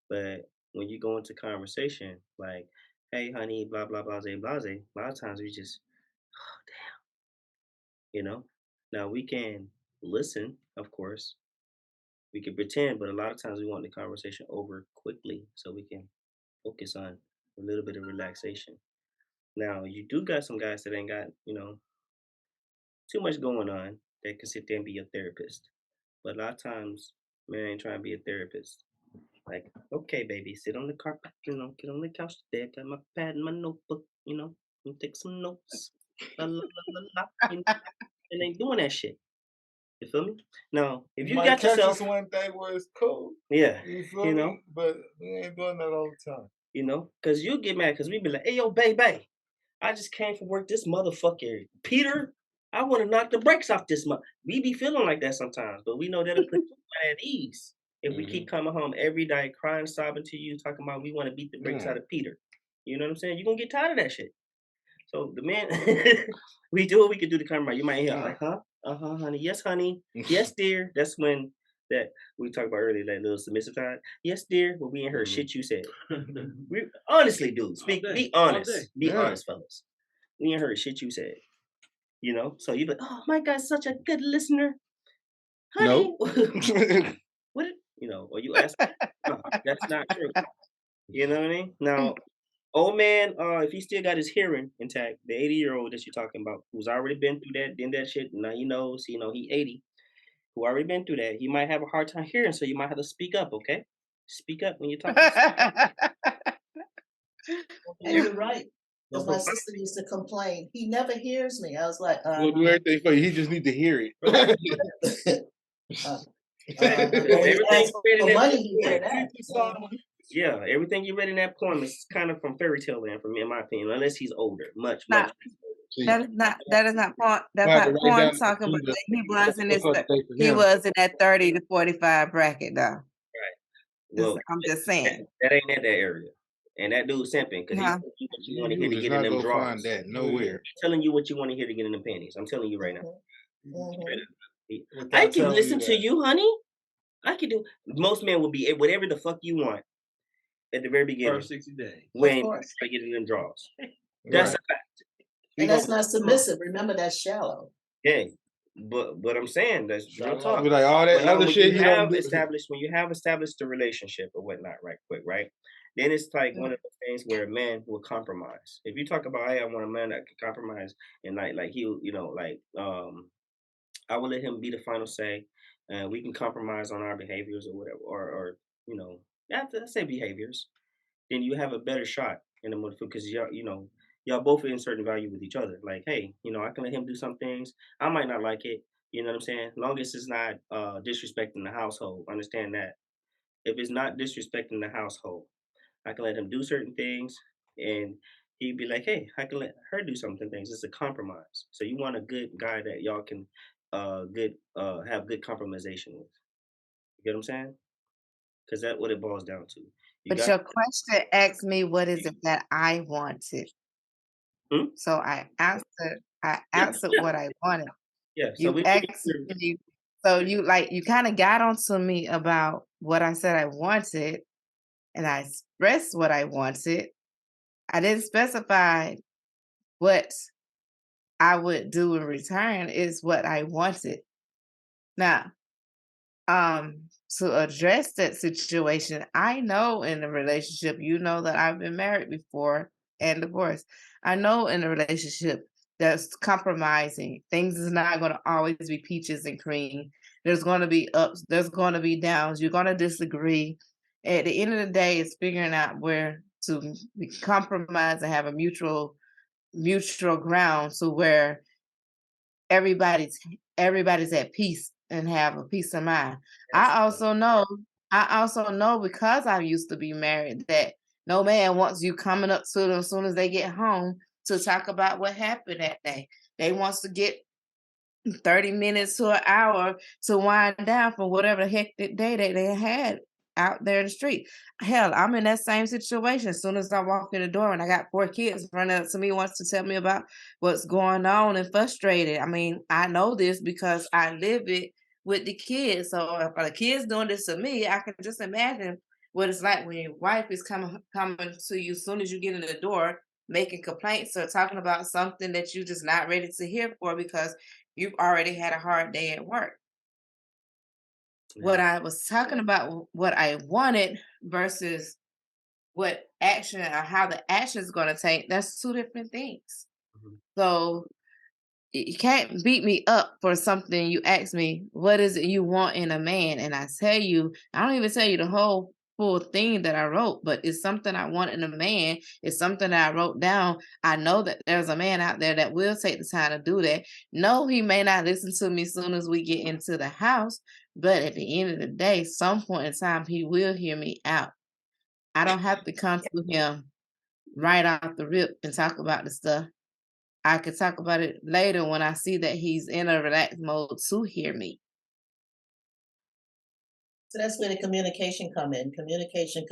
But when you go into conversation like, hey honey, blah blah blah blah, a lot of times we just, you know. Now we can listen, of course. We can pretend, but a lot of times we want the conversation over quickly so we can focus on a little bit of relaxation. Now, you do got some guys that ain't got, too much going on that can sit there and be a therapist. But a lot of times, men ain't trying to be a therapist. Like, okay, baby, sit on the carpet, get on the couch today. I got my pad and my notebook, and take some notes. La, la, la, la, la, and ain't doing that shit. You feel me? Now, if you might got catch yourself, us one day where it's cool. yeah, You feel me? But we ain't doing that all the time. because you'll get mad because we be like, hey, yo, baby, I just came from work. This motherfucker, Peter, I want to knock the brakes off this month. We be feeling like that sometimes, but we know that'll put you at ease. If we keep coming home every day, crying, sobbing to you, talking about we want to beat the brakes out of Peter. You know what I'm saying? You're going to get tired of that shit. So the man, we do what we can do to come right. You might hear like, huh? Uh-huh, honey. Yes, honey. Yes, dear. That's when that we talked about earlier, that little submissive side. Yes, dear. Well, we ain't heard shit you said. We honestly, dude. Be honest. Be honest, fellas. We ain't heard shit you said. So you be like, oh my God, such a good listener. Honey. Nope. What or you ask, that's not true. You know what I mean? Now, old man, if he still got his hearing intact, the 80-year-old that you're talking about, who's already been through that, did that shit, now he knows, he 80, who already been through that, he might have a hard time hearing, so you might have to speak up, okay? Speak up when you're talking. And you're right. Because my sister used to complain, he never hears me. I was like, We'll do everything for you. He just need to hear it. Yeah, everything you read in that poem is kind of from fairy tale land, in my opinion, unless he's older, much. That is not point. That's not point talking about that he was in this. He was in that 30 to 45 bracket, though. Right. Well, I'm just saying that ain't in that area, and that dude's simping because he's telling you what you want to hear to get in them drawers. Find that nowhere. He's telling you what you want to hear to get in them panties. I'm telling you right now. I can listen to you, honey. I can do. Most men will be whatever the fuck you want at the very beginning. First 60 days. When you get in them drawers. That's a fact. And that's not submissive. Remember, that's shallow. Yeah. But I'm saying that's real talk. Like all that other shit you have established when you have established the relationship or whatnot, right quick, right? Then it's like one of the things where a man will compromise. If you talk about, hey, I want a man that can compromise and like he'll, I will let him be the final say. We can compromise on our behaviors or whatever, or I say behaviors. Then you have a better shot in the motherfucker because y'all both are in certain value with each other. Like, hey, I can let him do some things. I might not like it. You know what I'm saying? Long as it's not disrespecting the household. Understand that. If it's not disrespecting the household, I can let him do certain things, and he'd be like, hey, I can let her do some things. It's a compromise. So you want a good guy that y'all can have good compromisation with. You get what I'm saying? Because that's what it boils down to. Your question asked me, what is it that I wanted? So I answered what I wanted. Yeah. So you asked me, so you kind of got onto me about what I said I wanted, and I expressed what I wanted. I didn't specify what I would do in return. Is what I wanted. Now, to address that situation, I know in a relationship, that I've been married before and divorced. I know in a relationship that's compromising. Things is not going to always be peaches and cream. There's going to be ups. There's going to be downs. You're going to disagree. At the end of the day, it's figuring out where to compromise and have a mutual ground, so where everybody's at peace and have a peace of mind. That's I also know, because I used to be married that no man wants you coming up to them as soon as they get home to talk about what happened that day. They wants to get 30 minutes to an hour to wind down from whatever hectic day that they had out there in the street. Hell, I'm in that same situation. As soon as I walk in the door and I got 4 kids running up to me, wants to tell me about what's going on and frustrated. I mean, I know this because I live it with the kids. So if the kids doing this to me, I can just imagine what it's like when your wife is coming to you as soon as you get in the door, making complaints or talking about something that you're just not ready to hear for because you've already had a hard day at work. What I was talking about, what I wanted versus what action or how the action is going to take, that's two different things. Mhm. So you can't beat me up for something you ask me, what is it you want in a man? And I tell you, I don't even tell you the whole full thing that I wrote, but it's something I want in a man. It's something that I wrote down. I know that there's a man out there that will take the time to do that. No, he may not listen to me as soon as we get into the house, but at the end of the day, some point in time, he will hear me out. I don't have to come to him right off the rip and talk about the stuff. I could talk about it later when I see that he's in a relaxed mode to hear me. So that's where the communication come in. Communication.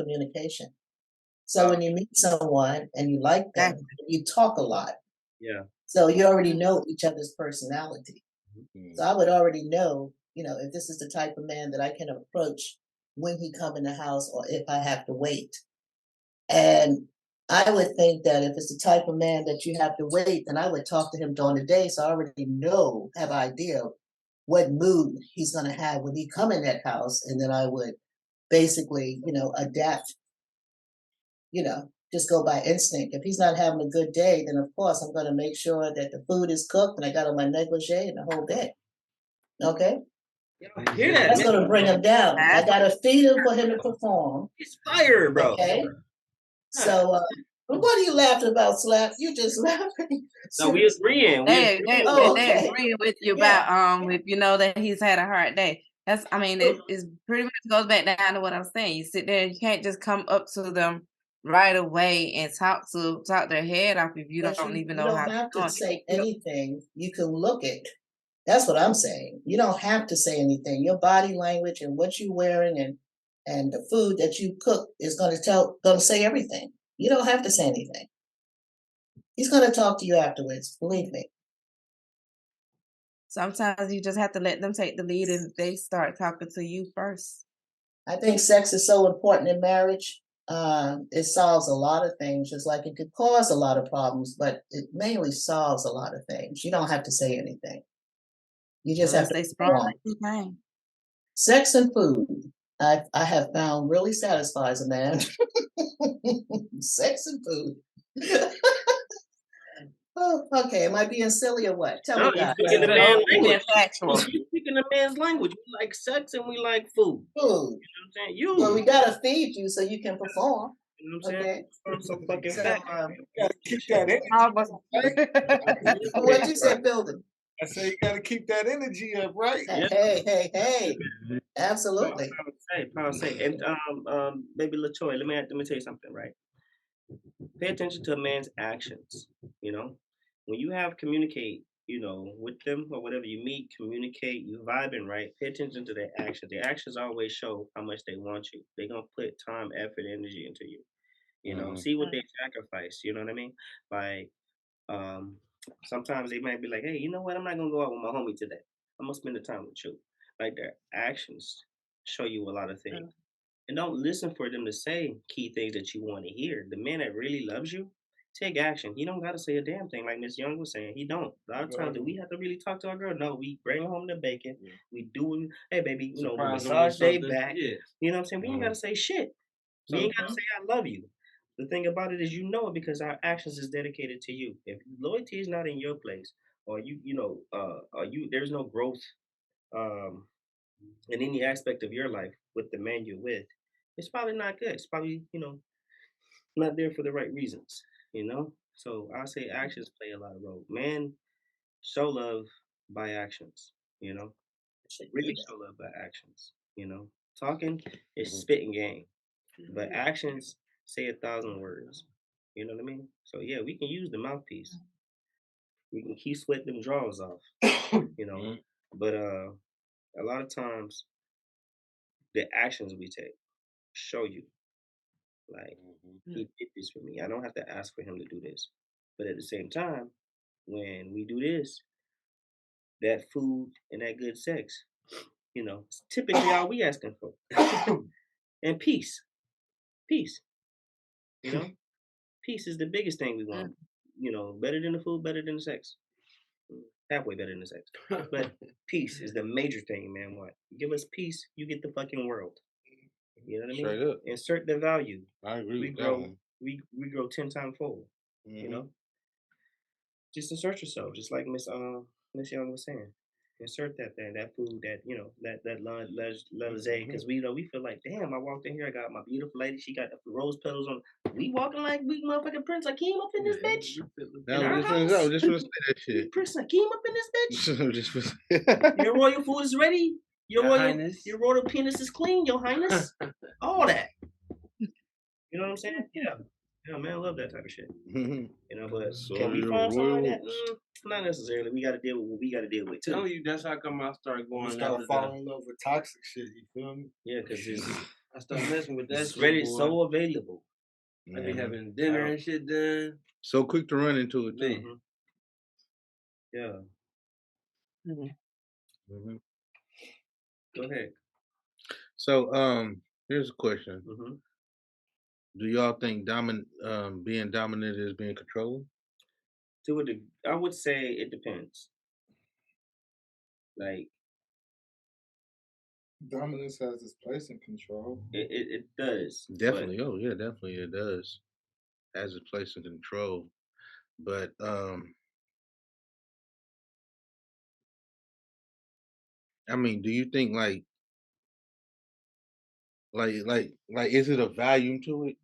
So when you meet someone and you like them, you talk a lot. Yeah. So you already know each other's personality. Mm. So I would already know, if this is the type of man that I can approach when he come in the house or if I have to wait. And I would think that if it's the type of man that you have to wait, then I would talk to him during the day. So I already have an idea of what mood he's going to have when he come in that house. And then I would basically, adapt, just go by instinct. If he's not having a good day, then of course I'm going to make sure that the food is cooked and I got on my negligee and the whole bit. Okay? Hear that? That's going to bring him down. I got to feed him for him to perform. He's fired, bro. Okay? So, what are you laughing about, Slap? You just laughing. No, we agreeing. They okay. agree with you Yeah. about if you know that he's had a hard day. That's it's pretty much goes back down to what I'm saying. You sit there and you can't just come up to them right away and talk their head off if you But don't even you know how don't have to to say anything. You can look it. That's what I'm saying. You don't have to say anything. Your body language and what you're wearing and the food that you cook is going to say everything. You don't have to say anything. He's going to talk to you afterwards. Believe me. Sometimes you just have to let them take the lead and they start talking to you first. I think sex is so important in marriage. It solves a lot of things, just like it could cause a lot of problems, but it mainly solves a lot of things. You don't have to say anything. You just have to Stay strong. Sex and food, I have found really satisfies a man. Sex and food. Oh, okay. Am I being silly or what? Tell me that. Speaking the man's language. Factual. Speaking the man's language. We like sex and we like food. Food. You know what I'm saying? You. Well, we gotta feed you so you can perform. You know what I'm Okay. saying? So fucking So, fat. You gotta keep that energy. what you said, building? I say you gotta keep that energy up, right? Hey. Absolutely. Power say. And baby LaToya, let me tell you something, right? Pay attention to a man's actions. When you communicate, with them or whatever you meet, communicate, you vibing, right? Pay attention to their actions. Their actions always show how much they want you. They're gonna put time, effort, energy into you. See what they sacrifice. You know what I mean? Like, sometimes they might be like, hey, you know what? I'm not gonna go out with my homie today. I'm gonna spend the time with you. Like their actions show you a lot of things. And don't listen for them to say key things that you want to hear. The man that really loves you, take action. He don't got to say a damn thing like Miss Young was saying. He don't. A lot of times, do we have to really talk to our girl? No, we bring home the bacon. Yeah. We do. Hey, baby, we massage day back. Yeah. You know what I'm saying? We ain't got to say shit. We ain't got to say I love you. The thing about it is, it because our actions is dedicated to you. If loyalty is not in your place, or there's no growth, in any aspect of your life with the man you're with, it's probably not good. It's probably, not there for the right reasons. So I say actions play a lot of role. Man, show love by actions. should really do that. show love by actions. You know, talking is Mhm. spitting game, but actions say 1,000 words. You know what I mean? So yeah, we can use the mouthpiece. We can keep sweating them drawers off. You know, Mhm. but a lot of times the actions we take show you like Mhm. he did this for me. I don't have to ask for him to do this, but at the same time, when we do this, that food and that good sex, it's typically all we asking for. And peace, peace. You know, peace is the biggest thing we want. Mm. Better than the food, better than the sex. Halfway better than the sex. But peace is the major thing, man. What? Give us peace, you get the fucking world. You know what I mean? Straight up. Insert the value. I agree We with that grow one. we grow 10 times fold. You Mhm. know? Just insert yourself, just like Miss Young was saying. Insert that thing, that food, that legere, because we feel like, damn, I walked in here, I got my beautiful lady, she got the rose petals on. We walking like we motherfucking Prince Hakeem up in this bitch. In our I house. was just gonna say that We shit. Prince Hakeem up in this bitch. Just Your royal food is ready. Your Highness. Your royal penis is clean, Your Highness. All that. You know what I'm saying? Yeah. Yeah, man, I love that type of shit. But So can we your find something like that? royals. Not necessarily. We got to deal with what we got to deal with too. Tell you that's how come I started You going start after falling in love with toxic shit. You feel me? Yeah, because I started messing with that it's shit, ready, boy. so available. I be Mhm. having dinner and shit done. So quick to run into it too. Man. Yeah. Mhm. Go ahead. So here's a question. Mm-hmm. Do y'all think being dominant is being controlling? I would say it depends. Like Dominance has its place in control. it does. Definitely. Oh yeah, definitely it does. Has a place in control. But I mean, do you think like is it a value to it?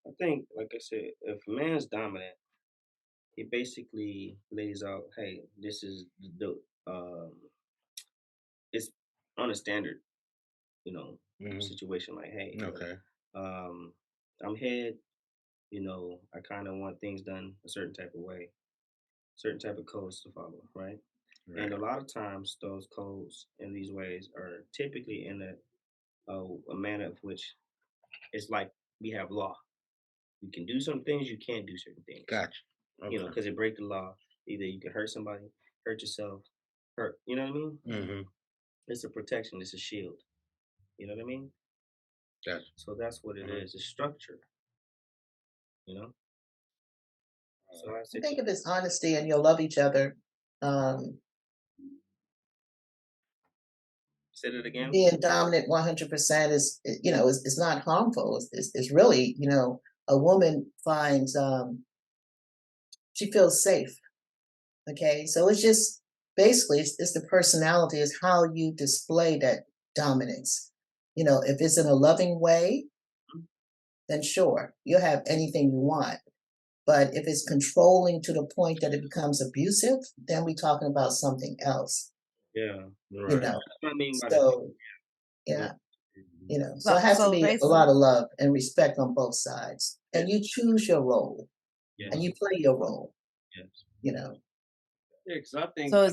I think, like I said, if a man's dominant, he basically lays out, hey, this is the it's on a standard, Mhm. situation. Like, hey, Okay. I'm head. I kind of want things done a certain type of way, certain type of codes to follow, right? Right. And a lot of times, those codes and these ways are typically in a manner of which it's like we have law. You can do some things, you can't do certain things. Gotcha. Okay. Because it break the law. Either you can hurt somebody, hurt yourself, hurt. You know what I mean? Mm-hmm. It's a protection. It's a shield. You know what I mean? Gotcha. So that's what it is. It's structure. You know. So I I say, think if it's honesty and you'll love each other, say it again. being dominant 100% is not harmful. It's really, a woman finds, she feels safe. Okay. So it's just basically, it's the personality, is how you display that dominance. If it's in a loving way, then sure, you'll have anything you want. But if it's controlling to the point that it becomes abusive, then we're talking about something else. Yeah. You Right. know. That's what I mean by So yeah. yeah. So it has to be a lot of love and respect on both sides. And you choose your role and you play your role, Yes. Yeah, because I think So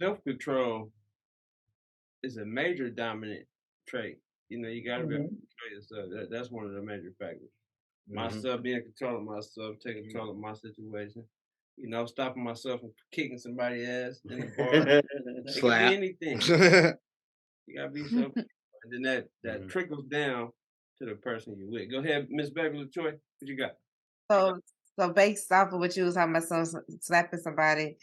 self-control is a major dominant trait. You got to be able to Mhm. control yourself. That's one of the major factors. Mhm. Myself being in control of myself, taking control of my situation. Stopping myself from kicking somebody's ass in the bar. It could be Slap. anything. You gotta be self, and then that trickles down to the person you with. Go ahead, Miss Baby LaToy. What you got? So based off of what you was talking about, slapping somebody,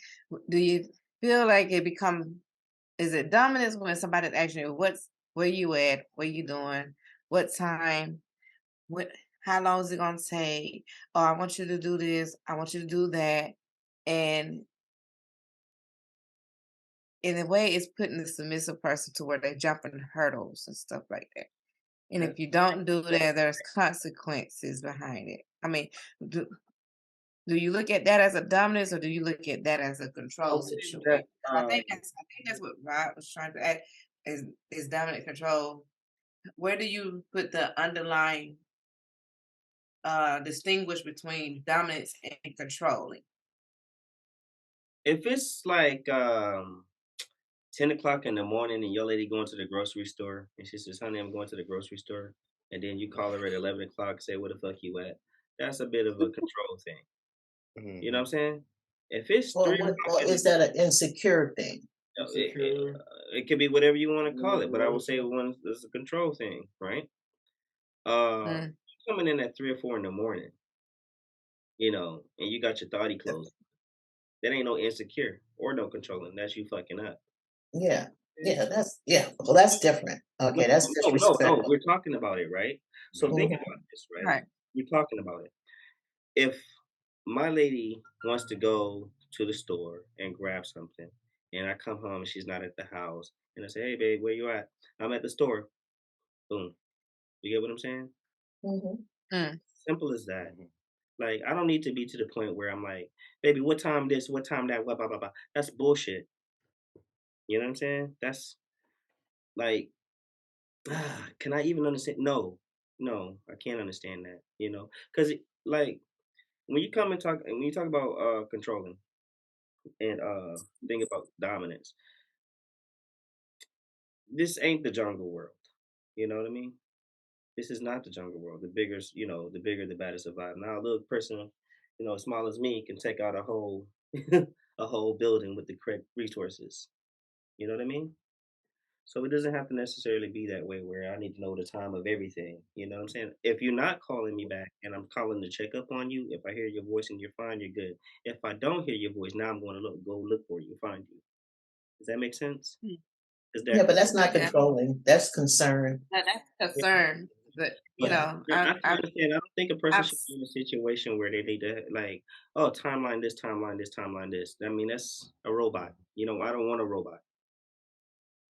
do you feel like is it dominance when somebody's asking you, where you at, what you doing, what time, how long is it gonna take? Oh, I want you to do this, I want you to do that. And in a way, it's putting the submissive person to where they're jumping hurdles and stuff like that. And if you don't do that, there's consequences behind it. I mean, Do you look at that as a dominance, or do you look at that as a control situation? That, I think that's what Rod was trying to add is dominant control. Where do you put the underlying distinguish between dominance and controlling? if it's like 10 o'clock in the morning and your lady going to the grocery store and she says, "Honey, I'm going to the grocery store," and then you call her at 11 o'clock, say, "Where the fuck you at?" That's a bit of a control thing. You know what I'm saying? If it's Well, 3 o'clock or in is that an insecure thing? it could be whatever you want to call it, but I would say one is a control thing, right? Mm. Coming in at 3 or 4 in the morning, and you got your thoughty clothes. That ain't no insecure or no controlling. That's you fucking up. Yeah. Well, that's different. Okay, that's No. disrespectful. We're talking about it, right? So think Mhm. about this, right? Right. We're talking about it. If my lady wants to go to the store and grab something, and I come home and she's not at the house, and I say, "Hey, babe, where you at?" "I'm at the store." Boom. You get what I'm saying? Mhm. Mm. Simple as that. Like, I don't need to be to the point where I'm like, "Baby, what time this? What time that? Blah blah blah blah." That's bullshit. You know what I'm saying? That's like, can I even understand? No, no, I can't understand that. Because like when you talk about controlling and think about dominance, this ain't the jungle world. You know what I mean? This is not the jungle world. The bigger the better survive. Now, a little person, as small as me, can take out a whole a whole building with the correct resources. You know what I mean? So it doesn't have to necessarily be that way where I need to know the time of everything. You know what I'm saying? If you're not calling me back and I'm calling to check up on you, if I hear your voice and you're fine, you're good. If I don't hear your voice, now I'm going to go look for you, find you. Does that make sense? Mm. Is Yeah, that but that's not Yeah. controlling. That's concern. That's yeah. concern. But But I can I've understand. I don't think a person I've should be in a situation where they need to like, oh, timeline this, timeline this, timeline this. I mean, that's a robot. I don't want a robot.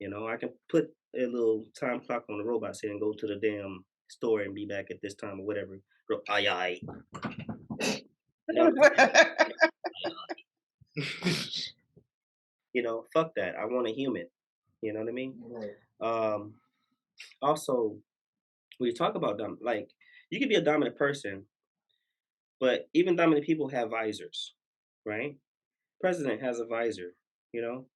I can put a little time clock on the robot saying go to the damn store and be back at this time or whatever. Aye, aye. You know, fuck that. I want a human. You know what I mean? Right. Um, Also, when you talk about like you can be a dominant person, but even dominant people have visors, right? President has a visor, you know.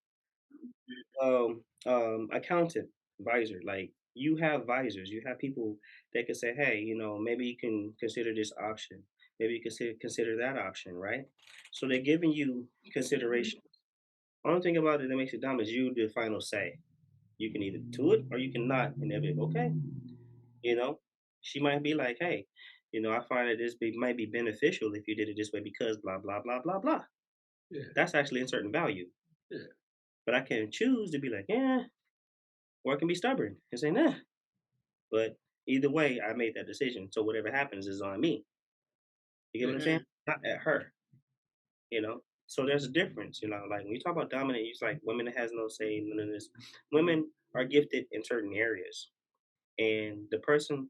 Accountant visor, like you have visors. You have people that can say, hey, maybe you can consider this option. Maybe you consider that option, right? So they're giving you consideration. Only thing about it that makes it dumb is you the final say. You can either do it or you cannot, and they'll be like, okay. You know, she might be like, hey, I find that might be beneficial if you did it this way because blah blah blah blah blah. Yeah. That's actually in certain value. Yeah. But I can choose to be like, yeah, or I can be stubborn and say, nah. But either way, I made that decision. So whatever happens is on me. You get what I'm saying? Not at her. So there's a difference. Like when you talk about dominant, it's like women that has no say, none of this. Women are gifted in certain areas, and the person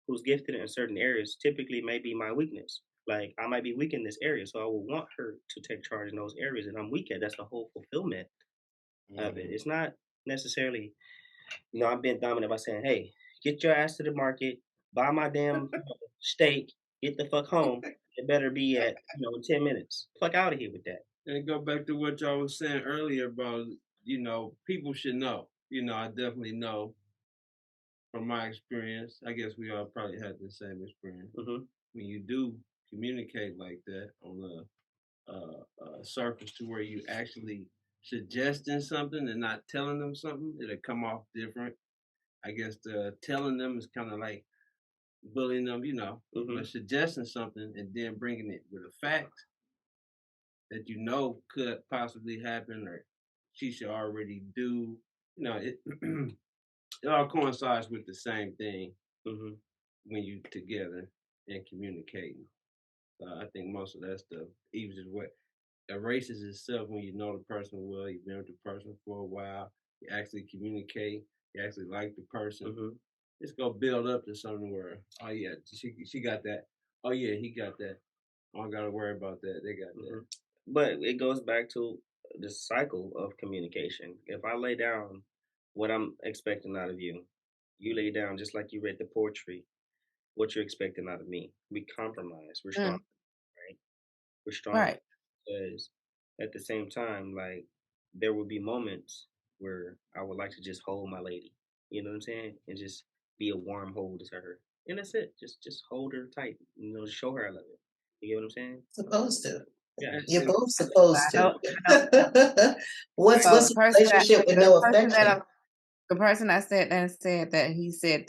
who's gifted in certain areas typically may be my weakness. Like I might be weak in this area, so I will want her to take charge in those areas that I'm weak at. That's the whole fulfillment of it. It's not necessarily, I'm being dominant by saying, "Hey, get your ass to the market, buy my damn steak, get the fuck home. It better be at 10 minutes. Fuck out of here with that." And go back to what y'all was saying earlier about, people should know. I definitely know from my experience. I guess we all probably had the same experience. Hmm. When you do communicate like that on a surface to where you actually suggesting something and not telling them something, it'll come off different. I guess the telling them is kind of like bullying them, Hmm. but suggesting something and then bringing it with a fact that could possibly happen or she should already do. It it all coincides with the same thing Hmm. when you together and communicating. I think most of that stuff even just what erases itself when you know the person well, you've been with the person for a while, you actually communicate, you actually like the person. Hmm. It's gonna build up to something where, oh yeah, she got that. Oh yeah, he got that. I don't gotta worry about that. They got that. But it goes back to the cycle of communication. If I lay down what I'm expecting out of you, you lay down just like you read the poetry, what you're expecting out of me. We compromise. We're strong, Mm, right? We're strong right. because at the same time, like there will be moments where I would like to just hold my lady. You know what I'm saying? And just be a warm hold to her. And that's it. Just hold her tight. You know, show her I love it. You get what I'm saying? Supposed to. Yeah. You're And both I supposed don't. to. I don't. So What's a relationship with the no person that affection? the person I said that he said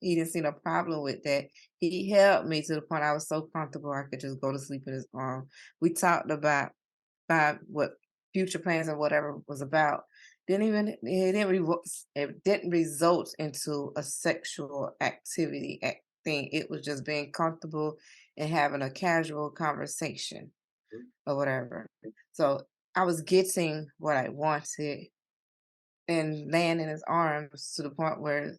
he didn't see no problem with that. He helped me to the point I was so comfortable I could just go to sleep in his arms. We talked about what future plans and whatever was about. It didn't result into a sexual activity thing. It was just being comfortable and having a casual conversation or whatever. So I was getting what I wanted and laying in his arms to the point where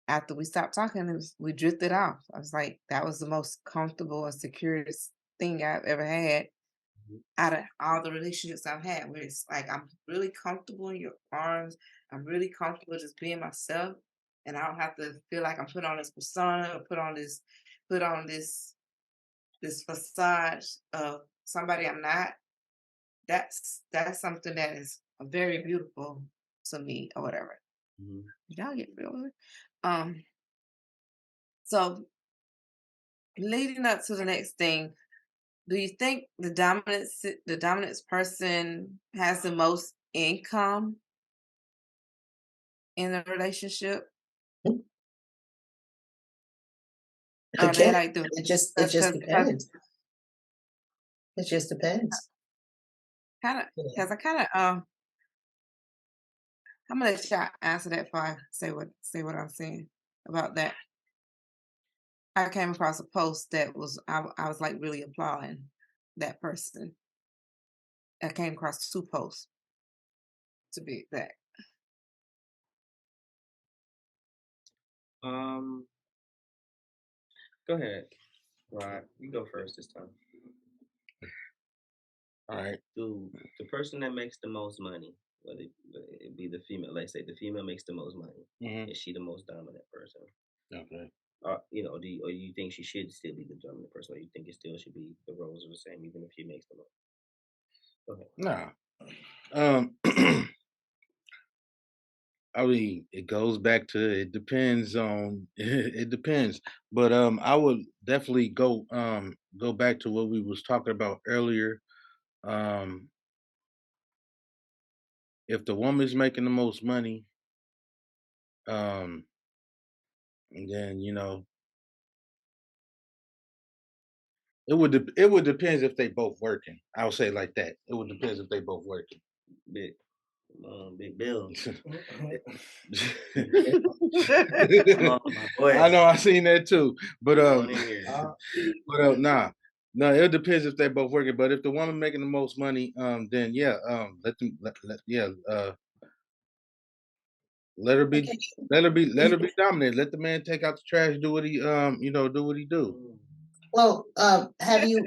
after we stopped talking, we drifted off. I was like, that was the most comfortable and securest thing I've ever had out of all the relationships I've had, where it's like I'm really comfortable in your arms. I'm really comfortable just being myself. And I don't have to feel like I'm put on this persona or put on this facade of somebody I'm not. That's something that is very beautiful to me or whatever. Y'all get real with it? So leading up to the next thing, do you think the dominant person has the most income in a relationship? Or they Again, like the it just depends. It just depends. kind of You know. because I kind of I'm gonna let y'all answer that before I say what I'm saying about that. I came across a post that I was like really applauding that person. I came across 2 posts to be exact. Um, Go ahead, Rod. You go first this time. All right. Dude, the person that makes the most money, whether it be the female, let's say the female makes the most money, is she the most dominant person? Okay. You know, or you think she should still be the dominant person, or you think it still should be the roles are the same, even if she makes the most? Go ahead. Nah. I mean, it goes back to it depends on it depends. But I would definitely go back to what we was talking about earlier. Um if the woman's making the most money, um then it would depends if they both working. I'll say it like that. It would depends if they both working. Big, big Bill. Come on, my boy. I know I seen that too. But Come on in here. nah. No, it depends if they're both working. But if the woman making the most money, then yeah, let her be Okay. let her be dominant. Let the man take out the trash, do what he do what he do. Well, are you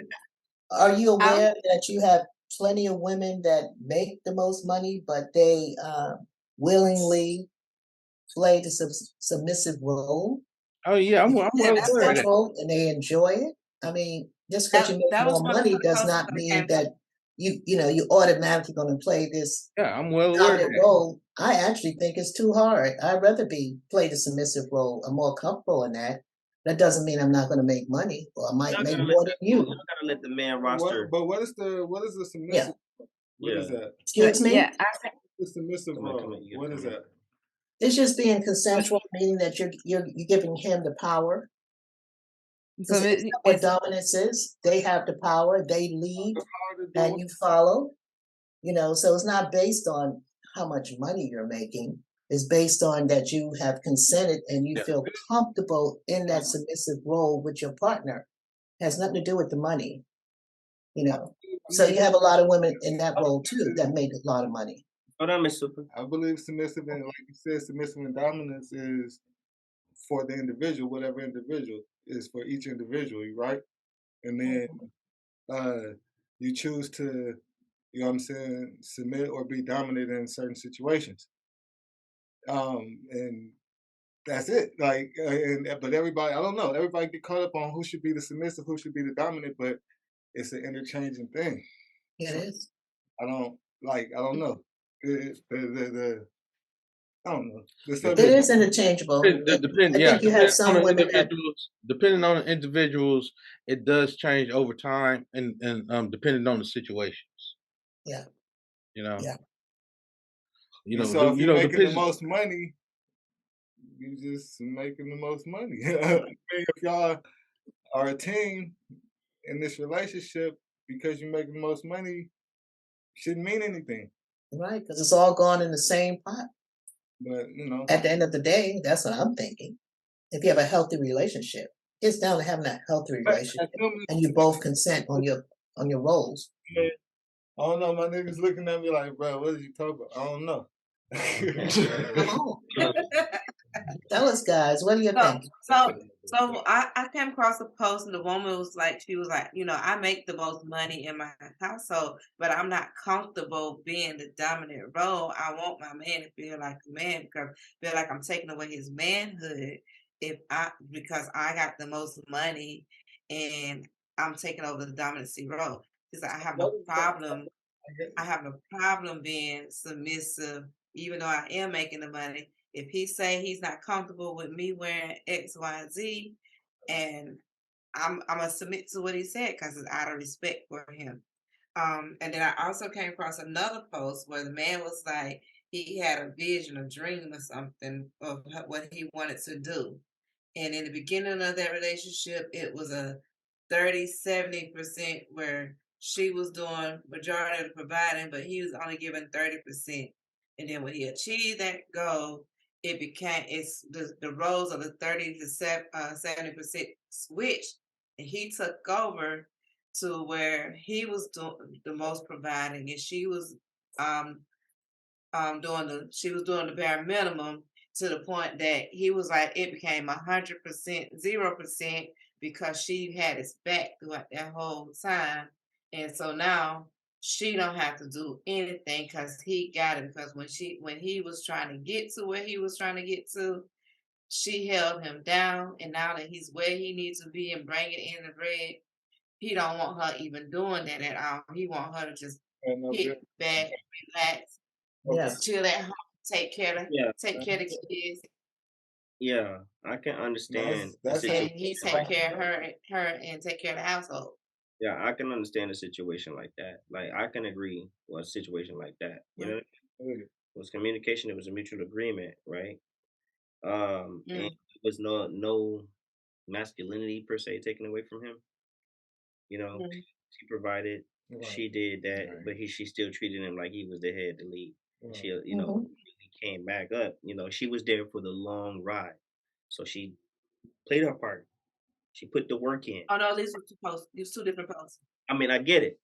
I aware that you have plenty of women that make the most money, but they willingly play the submissive role Oh yeah, I'm and well the aware of that. central, and they enjoy it? I mean, just because you make that was more one of money the does posts not that I mean came. that you automatically going to play this Yeah, I'm well aware of dominant that. role. I actually think it's too hard. I'd rather play the submissive role. I'm more comfortable in that. That doesn't mean I'm not going to make money, or I might make more than you. You gotta let the man roster. But what is the Yeah. submissive? What is that? Excuse me? Yeah, The submissive Come on, role. you What gotta is come in. that? It's just being consensual, meaning that you're giving him the power. so Because it's not what dominance is. They have the power, they lead, and you follow. So it's not based on how much money you're making. It's based on that you have consented and you feel comfortable in that submissive role with your partner. It has nothing to do with the money. So you have a lot of women in that role too that make a lot of money. Hold on, Miss Super. I believe submissive and, like you said, submissive and dominance is for the individual, whatever individual is for each individual, right? And then you choose to, you know what I'm saying, submit or be dominant in certain situations. And that's it. Like, but everybody, I don't know. Everybody get caught up on who should be the submissive, who should be the dominant, but it's an interchanging thing. It is. I don't know. I don't know. It is interchangeable. Depending on the individuals, it does change over time and depending on the situations. Yeah. You know. Yeah. So if you're making the most money, you just making the most money. I mean, if y'all are a team in this relationship because you're making the most money, shouldn't mean anything. Right, because it's all gone in the same pot. But at the end of the day, that's what I'm thinking. If you have a healthy relationship, it's down to having a healthy relationship, and you both consent on your roles. Yeah. I don't know. My niggas looking at me like, bro, what are you talking about? I don't know. Tell us, guys, what do you think? So I came across a post and the woman was like, I make the most money in my household, but I'm not comfortable being the dominant role. I want my man to feel like a man because I feel like I'm taking away his manhood because I got the most money and I'm taking over the dominancy role. Because I have no problem. I have no problem being submissive, even though I am making the money. If he say he's not comfortable with me wearing X, Y, and Z, and I'm gonna submit to what he said because it's out of respect for him. And then I also came across another post where the man was like he had a vision, a dream, or something of what he wanted to do. And in the beginning of that relationship, it was a 30-70% where she was doing majority of the providing, but he was only giving 30%. And then when he achieved that goal, it's the roles of the 30 to 70% switched, and he took over to where he was doing the most providing, and she was doing the bare minimum, to the point that he was like it became 100%, 0%, because she had his back throughout that whole time. And so now she don't have to do anything because he got it. Because when he was trying to get to where he was trying to get to, she held him down. And now that he's where he needs to be and bringing in the bread, he don't want her even doing that at all. He want her to just kick back, relax, chill at home, take care of the kids. Yeah, I can understand. And he take care of her and take care of the household. Yeah, I can understand a situation like that. Like I can agree with a situation like that. You know, it was communication. It was a mutual agreement, right? And it was no masculinity per se taken away from him. You know, she provided, she did that, but she still treated him like he was the head, the lead. She, he came back up. She was there for the long ride, so she played her part. She put the work in. Oh no, these were two posts. These two different posts. I mean, I get it.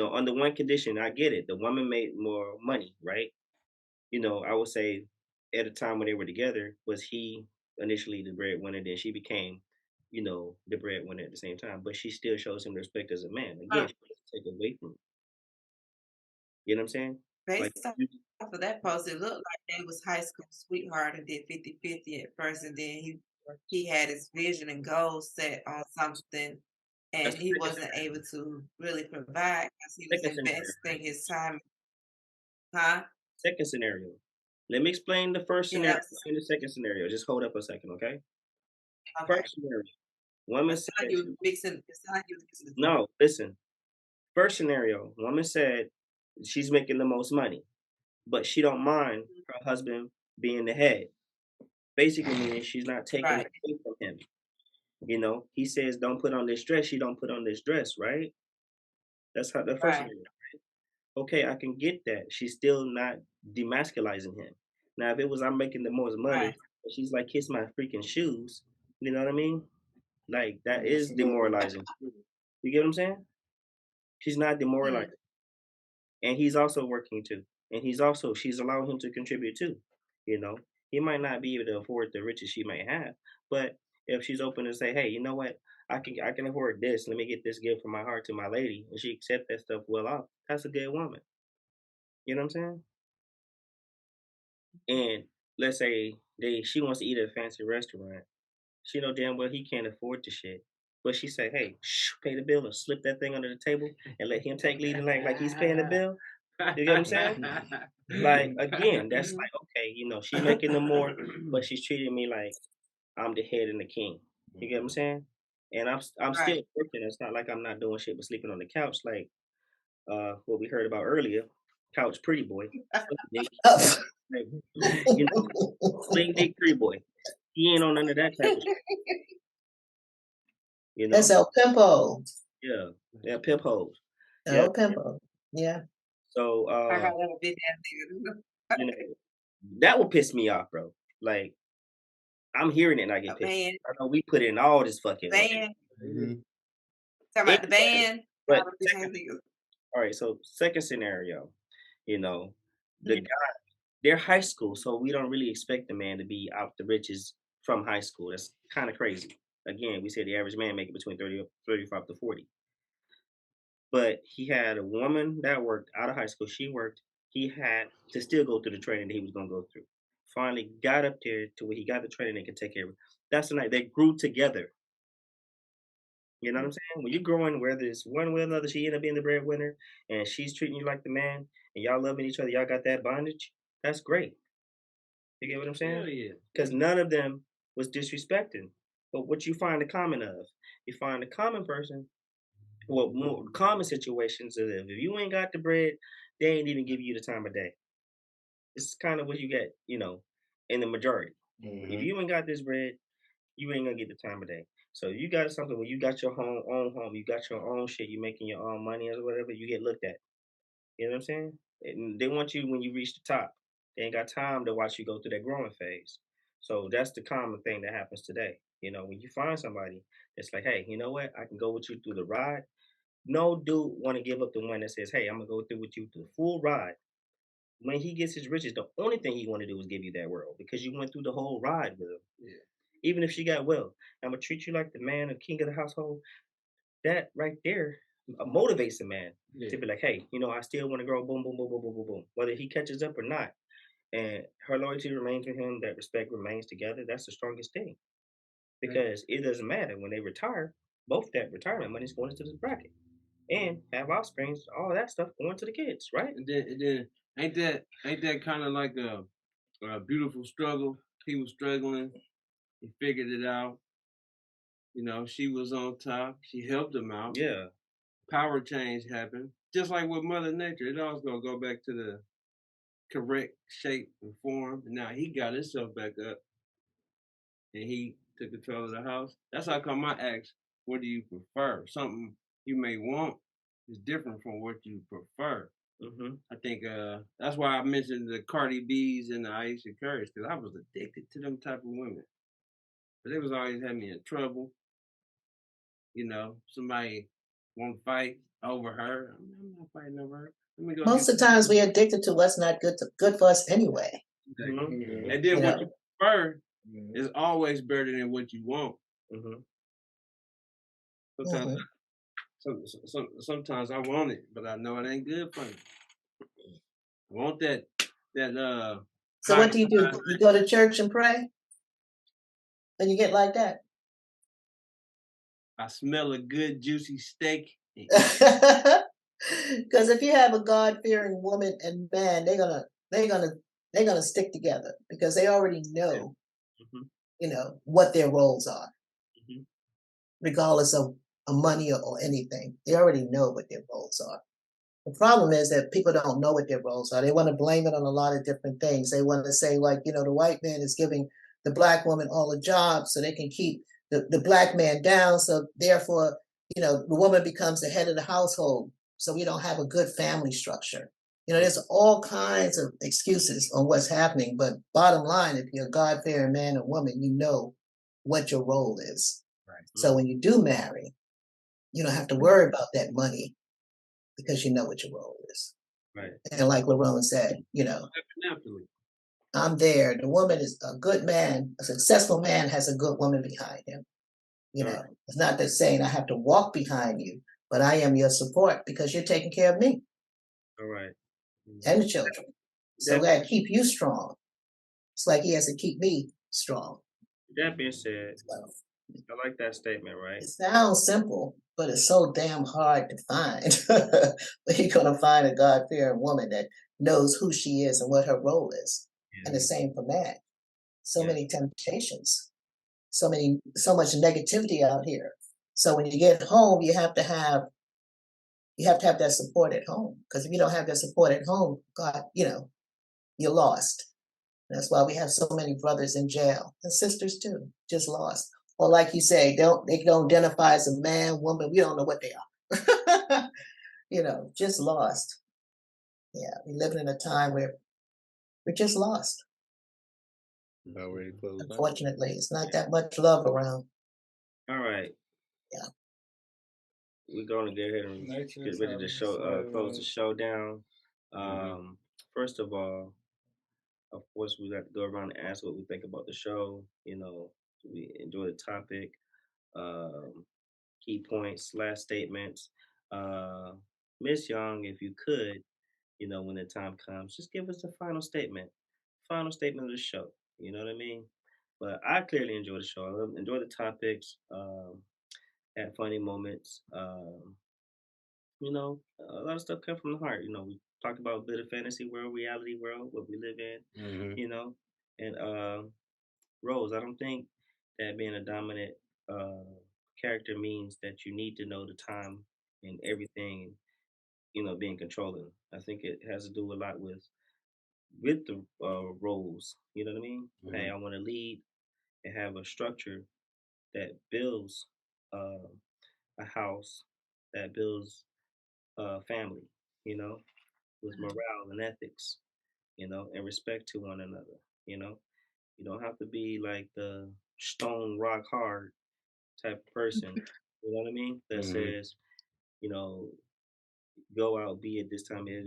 Under one condition, I get it. The woman made more money, right? I would say at the time when they were together, was he initially the breadwinner, then she became, the breadwinner at the same time. But she still shows him respect as a man. Again, she doesn't take away from him. You know what I'm saying? Based off of that post, it looked like they was high school sweetheart and did 50-50 at first, and then he had his vision and goals set on something, and he wasn't able to really provide because he was investing his time. Second scenario. Let me explain the first scenario and the second scenario. Just hold up a second, okay? First scenario. Woman said, no, listen. First scenario, woman said she's making the most money, but she don't mind her husband being the head. Basically meaning she's not taking away from him. He says don't put on this dress, she don't put on this dress, right? That's how the first scenario. Okay, I can get that. She's still not demasculizing him. Now, if it was I'm making the most money, she's like, kiss my freaking shoes. You know what I mean? Like, that is demoralizing. You get what I'm saying? She's not demoralizing. And he's also working too. And she's allowing him to contribute too. He might not be able to afford the riches she might have, but If she's open to say, hey, you know what? I can afford this. Let me get this gift from my heart to my lady, and she accept that stuff well off. That's a good woman. You know what I'm saying? And let's say she wants to eat at a fancy restaurant. She know damn well he can't afford the shit. But she say, hey, pay the bill and slip that thing under the table and let him take lead and like he's paying the bill. You get what I'm saying? Like again, that's like okay, she's making the more, but she's treating me like I'm the head and the king. You get what I'm saying? And I'm still Right. working. It's not like I'm not doing shit but sleeping on the couch like what we heard about earlier, couch pretty boy, sling dick, like, sling dick pretty boy. He ain't on none of that type of shit, That's El Pimpo. Yeah, yeah, pimp hoes. Yeah. El Pimpo. Yeah. So I got a big ass nigga. you know, that will piss me off, bro. Like I'm hearing it and I get pissed. Man, I know we put in all this fucking work. man. Mhm. Talking about the band. But Got a big ass nigga. all right, so second scenario, the Mhm. guy, they're high school, so we don't really expect the man to be out the riches from high school. That's kind of crazy. Again, we said the average man make it between 35 to 40. But he had a woman that worked out of high school. She worked. He had to still go through the training that he was going to go through. Finally got up there to where he got the training and could take care of it. That's the night they grew together. You know what I'm saying? When you're growing, whether it's one way or another, she ended up being the breadwinner and she's treating you like the man and y'all loving each other, y'all got that bondage. That's great. You get what I'm saying? Hell yeah. Because none of them was disrespecting. But what you find the common of, you find the common person, well, more common situations is if you ain't got the bread, they ain't even give you the time of day. It's kind of what you get, in the majority. If you ain't got this bread, you ain't gonna get the time of day. So you got something where you got your own home, you got your own shit, you making your own money or whatever, you get looked at. You know what I'm saying? And they want you when you reach the top. They ain't got time to watch you go through that growing phase. So that's the common thing that happens today. When you find somebody it's like, hey, you know what? I can go with you through the ride. No dude want to give up the one that says, hey, I'm gonna go through with you through the full ride. When he gets his riches, the only thing he want to do is give you that world because you went through the whole ride with him. Yeah. Even if she got wealth, I'm gonna treat you like the man, the king of the household. That right there motivates a man to be like, hey, I still want to grow. Boom, boom, boom, boom, boom, boom, boom. Whether he catches up or not, and her loyalty remains with him, that respect remains together. That's the strongest thing because it doesn't matter when they retire. Both that retirement money is going into this bracket and have offsprings, all that stuff going to the kids, right? And then ain't that kind of like a beautiful struggle? He was struggling. He figured it out. She was on top. She helped him out. Yeah. Power change happened. Just like with Mother Nature, it always gonna go back to the correct shape and form. And now he got himself back up, and he took control of the house. That's how come I asked, what do you prefer? Something you may want is different from what you prefer. Mm-hmm. I think that's why I mentioned the Cardi B's and the Aisha Curry's, because I was addicted to them type of women. But they was always having me in trouble. Somebody won't fight over her. I'm not fighting over her. Let me go Most of the times we're addicted to what's not good for us anyway. Mm-hmm. And then what you prefer is always better than what you want. Mm-hmm. Sometimes, sometimes I want it, but I know it ain't good for me. I want that. So what do? You go to church and pray when you get like that? I smell a good juicy steak. Because if you have a God-fearing woman and man, they're gonna stick together because they already know, what their roles are, regardless of money or anything. They already know what their roles are. The problem is that people don't know what their roles are. They want to blame it on a lot of different things. They want to say, like, the white man is giving the black woman all the jobs so they can keep the black man down. So therefore, the woman becomes the head of the household. So we don't have a good family structure. There's all kinds of excuses on what's happening. But bottom line, if you're a God-fearing man or woman, you know what your role is. Right. So when you do marry, you don't have to worry about that money because you know what your role is. Right. And like LaRone said, Naturally. I'm there. The woman is a good man. A successful man has a good woman behind him. You know, it's not that saying I have to walk behind you, but I am your support because you're taking care of me. All right. And the children. So that keep you strong. It's like he has to keep me strong. That being said, So, I like that statement, right? it sounds simple, but it's so damn hard to find. But you're gonna find a God-fearing woman that knows who she is and what her role is. And the same for man. So many temptations, so much negativity out here. So when you get home, you have to have that support at home. Because if you don't have that support at home, God, you're lost. That's why we have so many brothers in jail and sisters too, just lost. Or like you say, they don't identify as a man, woman. We don't know what they are. Just lost. Yeah, we live in a time where we're just lost. Unfortunately, it's not that much love around. All right. Yeah. We're going to go ahead and get ready to close the show down. First of all, of course, we got to go around and ask what we think about the show. We enjoy the topic, key points, last statements. Miss Young, if you could, when the time comes, just give us the final statement of the show. You know what I mean? But I clearly enjoy the show. I enjoy the topics, had funny moments. A lot of stuff come from the heart. We talked about a bit of fantasy world, reality world, what we live in, and Rose, I don't think that being a dominant character means that you need to know the time and everything, being controlling. I think it has to do a lot with the roles. You know what I mean? Hey, I want to lead and have a structure that builds a house, that builds a family, with morale and ethics, and respect to one another. You don't have to be like the stone rock hard type of person. You know what I mean? That says, you know, go out, be at this time. It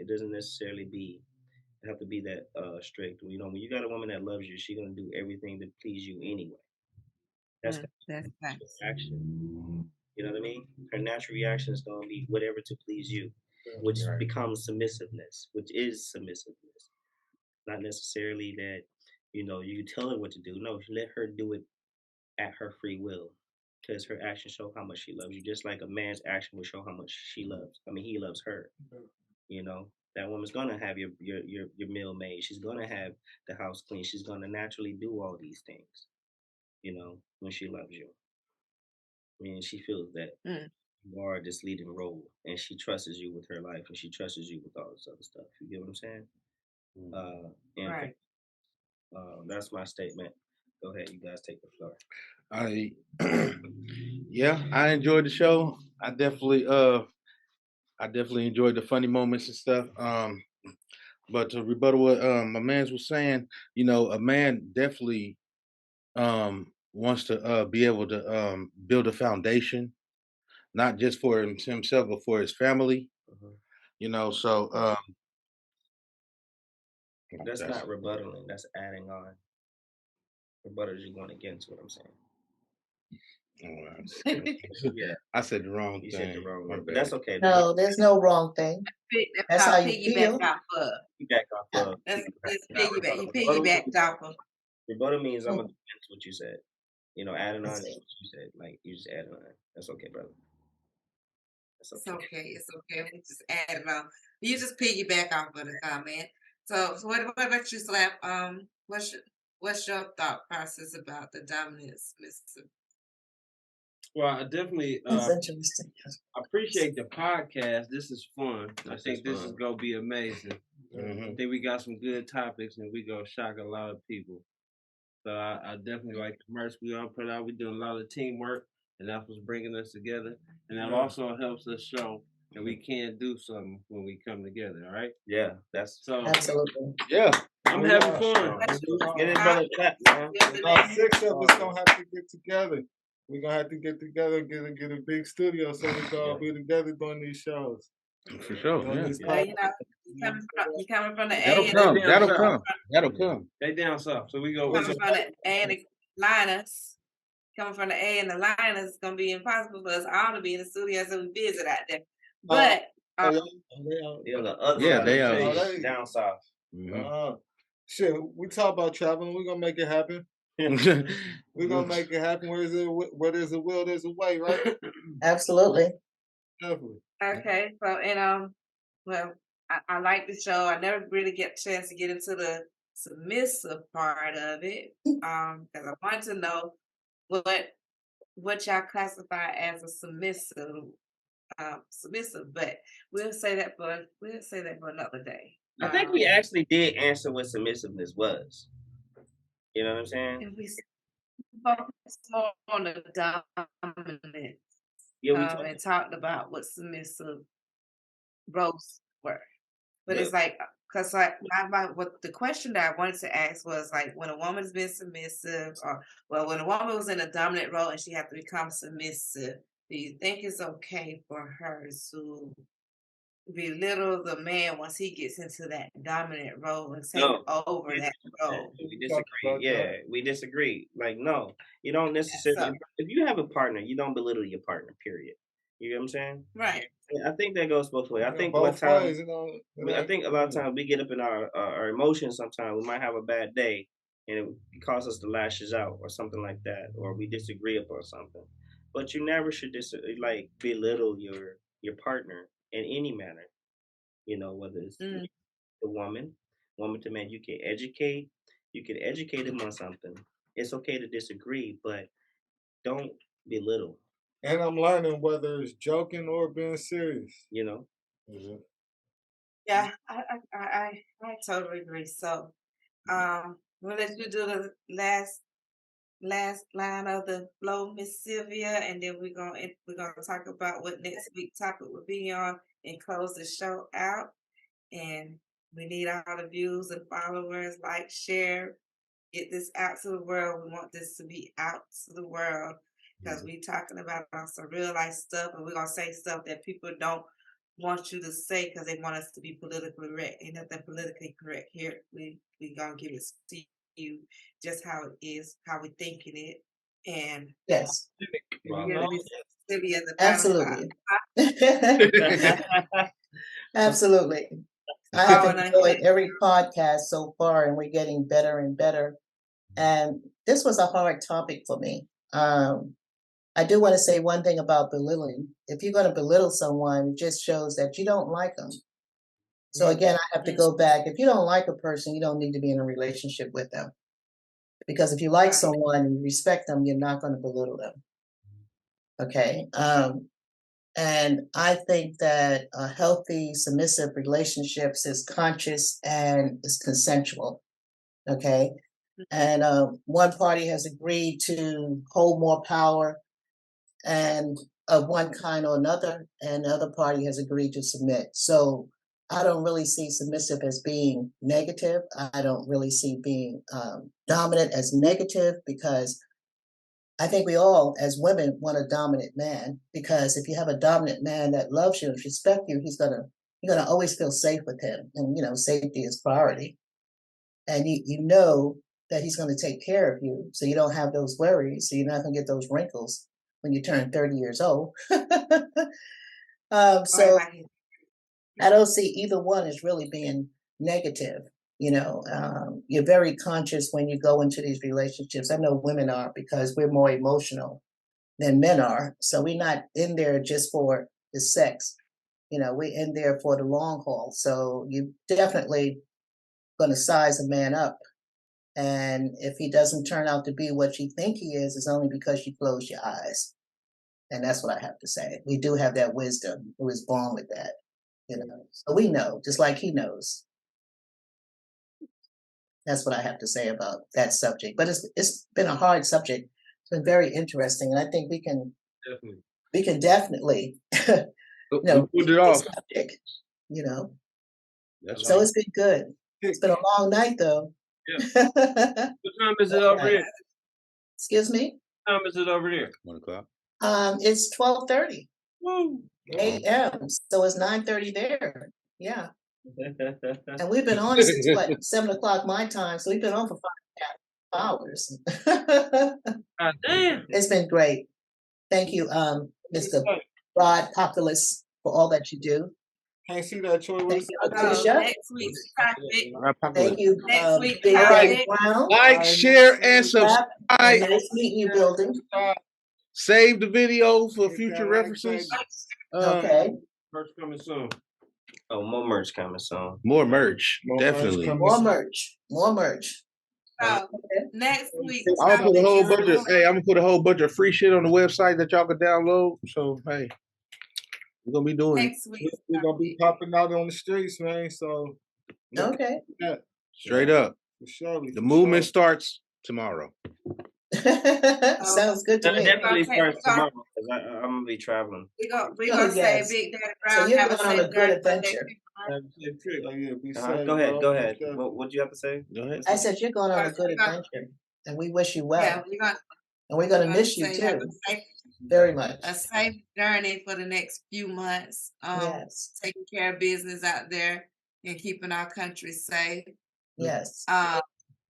doesn't necessarily have to be that strict. When you got a woman that loves you, she's gonna do everything to please you anyway. That's That's nice. action. You know what I mean? Her natural reaction is gonna be whatever to please you, which becomes submissiveness, which is submissiveness. Not necessarily that, you tell her what to do. No, let her do it at her free will. Because her actions show how much she loves you, just like a man's action will show how much he loves her. That woman's gonna have your meal made. She's gonna have the house clean. She's gonna naturally do all these things. When she loves you. She feels that you are this leading role, and she trusts you with her life, and she trusts you with all this other stuff. You get what I'm saying? And Right. that's my statement. Go ahead, you guys take the floor. I enjoyed the show. I definitely enjoyed the funny moments and stuff. But to rebuttal what my man was saying, a man definitely wants to be able to build a foundation, not just for himself but for his family. So that's not rebuttaling. That's adding on. Rebuttal is you going against what I'm saying. Yeah, I said the wrong thing. You said the wrong word, but that's okay. No, there's no wrong thing. That's how you feel. Piggyback off of. Let's piggyback. You piggybacked off of. Rebuttal means I'm against what you said. Adding on is what you said. Like you just added on. That's okay, brother. It's okay. We just add it on. You just piggyback off of the comment. So what about you, Slap? What's your thought process about the dominant submissive? Well, I definitely interesting. Appreciate the podcast. This is fun. I think this is gonna be amazing. I think we got some good topics, and we gonna shock a lot of people. So I definitely like the merch we all put out. We're doing a lot of teamwork, and that's what's bringing us together. And that also helps us show that we can do something when we come together. All right? Yeah, that's so. Absolutely. Yeah. I'm having fun. Get it, brother. About 6 of us gonna have to get together. We're gonna have to get together and get a big studio so we can all be together doing these shows. For sure. You coming from the That'll A and come. the That'll south. come. That'll come. They down south, so we go. coming from the A and the liners. Coming from the A and the liners, it's gonna be impossible for us all to be in the studio, so we visit out there. But Yeah, the other Yeah, side they of are. the state, down south. Shit, we talk about traveling. We're gonna make it happen. We're gonna make it happen. Where there's a will, there's a way, right? Absolutely. Definitely. okay, so well, I like the show. I never really get a chance to get into the submissive part of it, because I want to know what y'all classify as a submissive, but we'll say that for another day. I think we actually did answer what submissiveness was. You know what I'm saying? And we focused more on the dominant, Yeah, and talked about what submissive roles were. But Yeah. it's like, because what the question that I wanted to ask was like, when a woman's been submissive, when a woman was in a dominant role and she had to become submissive, do you think it's okay for her to belittle the man once he gets into that dominant role and take over that role? We disagree. Yeah, we disagree. Like, no, you don't necessarily. If you have a partner, you don't belittle your partner. Period. You know what I'm saying? Right. I think that goes both ways. I think both ways, I think a lot of times we get up in our emotions. Sometimes we might have a bad day, and it causes us to lashes out or something like that, or we disagree upon something. But you never should belittle your partner in any manner. You know, whether it's the woman to man, you can educate him on something. It's okay to disagree, but don't belittle. And I'm learning whether it's joking or being serious. You know. Mm-hmm. Yeah, I totally agree. So, we'll let you do the last line of the flow, Miss Sylvia, and then we're gonna talk about what next week's topic will be on and close the show out. And we need all the views and followers, like, share, get this out to the world. We want this to be out to the world because we're talking about some real life stuff, and we're gonna say stuff that people don't want you to say because they want us to be politically correct. Ain't nothing politically correct here. We gonna give it to you just how it is, how we thinking it, and yes, absolutely. Absolutely. I have enjoyed every podcast so far, and we're getting better and better. And this was a hard topic for me. I do want to say one thing about belittling. If you're going to belittle someone, it just shows that you don't like them. So again, I have to go back. If you don't like a person, you don't need to be in a relationship with them. Because if you like someone and you respect them, you're not going to belittle them. Okay. And I think that a healthy, submissive relationships is conscious and is consensual. Okay. And one party has agreed to hold more power and of one kind or another, and the other party has agreed to submit. So I don't really see submissive as being negative. I don't really see being dominant as negative, because I think we all, as women, want a dominant man, because if you have a dominant man that loves you and respects you, you're gonna always feel safe with him, and safety is priority. And you know that he's going to take care of you, so you don't have those worries, so you're not going to get those wrinkles when you turn 30 years old. So I don't see either one as really being negative. You're very conscious when you go into these relationships. I know women are, because we're more emotional than men are. So we're not in there just for the sex. We're in there for the long haul. So you definitely going to size a man up. And if he doesn't turn out to be what you think he is, it's only because you close your eyes. And that's what I have to say. We do have that wisdom. Who was born with that, So we know, just like he knows. That's what I have to say about that subject. But it's been a hard subject. It's been very interesting, and I think we can definitely put it off. Subject, So it's been good. It's been a long night, though. Yeah. What time is it over here? Excuse me? What time is it over here? 1 o'clock. It's 12:30 a.m. So it's 9:30 there. Yeah. And we've been on since what, 7 o'clock my time, so we've been on for 5.5 hours. Damn. It's been great. Thank you, Mr. Rod Populous, for all that you do. Can't see that, Troy. Thank What's you, up? Patricia. Next week's topic. Thank you, Next week's Big Daddy topic. Brown. Like, share, and subscribe. Nice meeting you, Building. Save the video for future references. Okay. First coming soon. Oh, more merch coming soon. More merch, definitely. More merch. More merch. So next week's I'm gonna put a whole bunch of topic. I'm gonna put a whole bunch of free shit on the website that y'all can download. So hey, we're gonna be doing Next week. We're gonna be popping out on the streets, man. So Okay. straight up. For sure. The movement starts tomorrow. Sounds good to me. Definitely starts tomorrow because I'm gonna be traveling. We're gonna say yes. Big Daddy So Brown you're have a going on a safe good journey for next adventure. week. Go ahead. Go ahead. What do you have to say? Go ahead. I said you're going on a good adventure, and we wish you well. Yeah, And we're going to miss you have too, a safe, very much. a safe journey for the next few months. Yes. Taking care of business out there and keeping our country safe. Yes.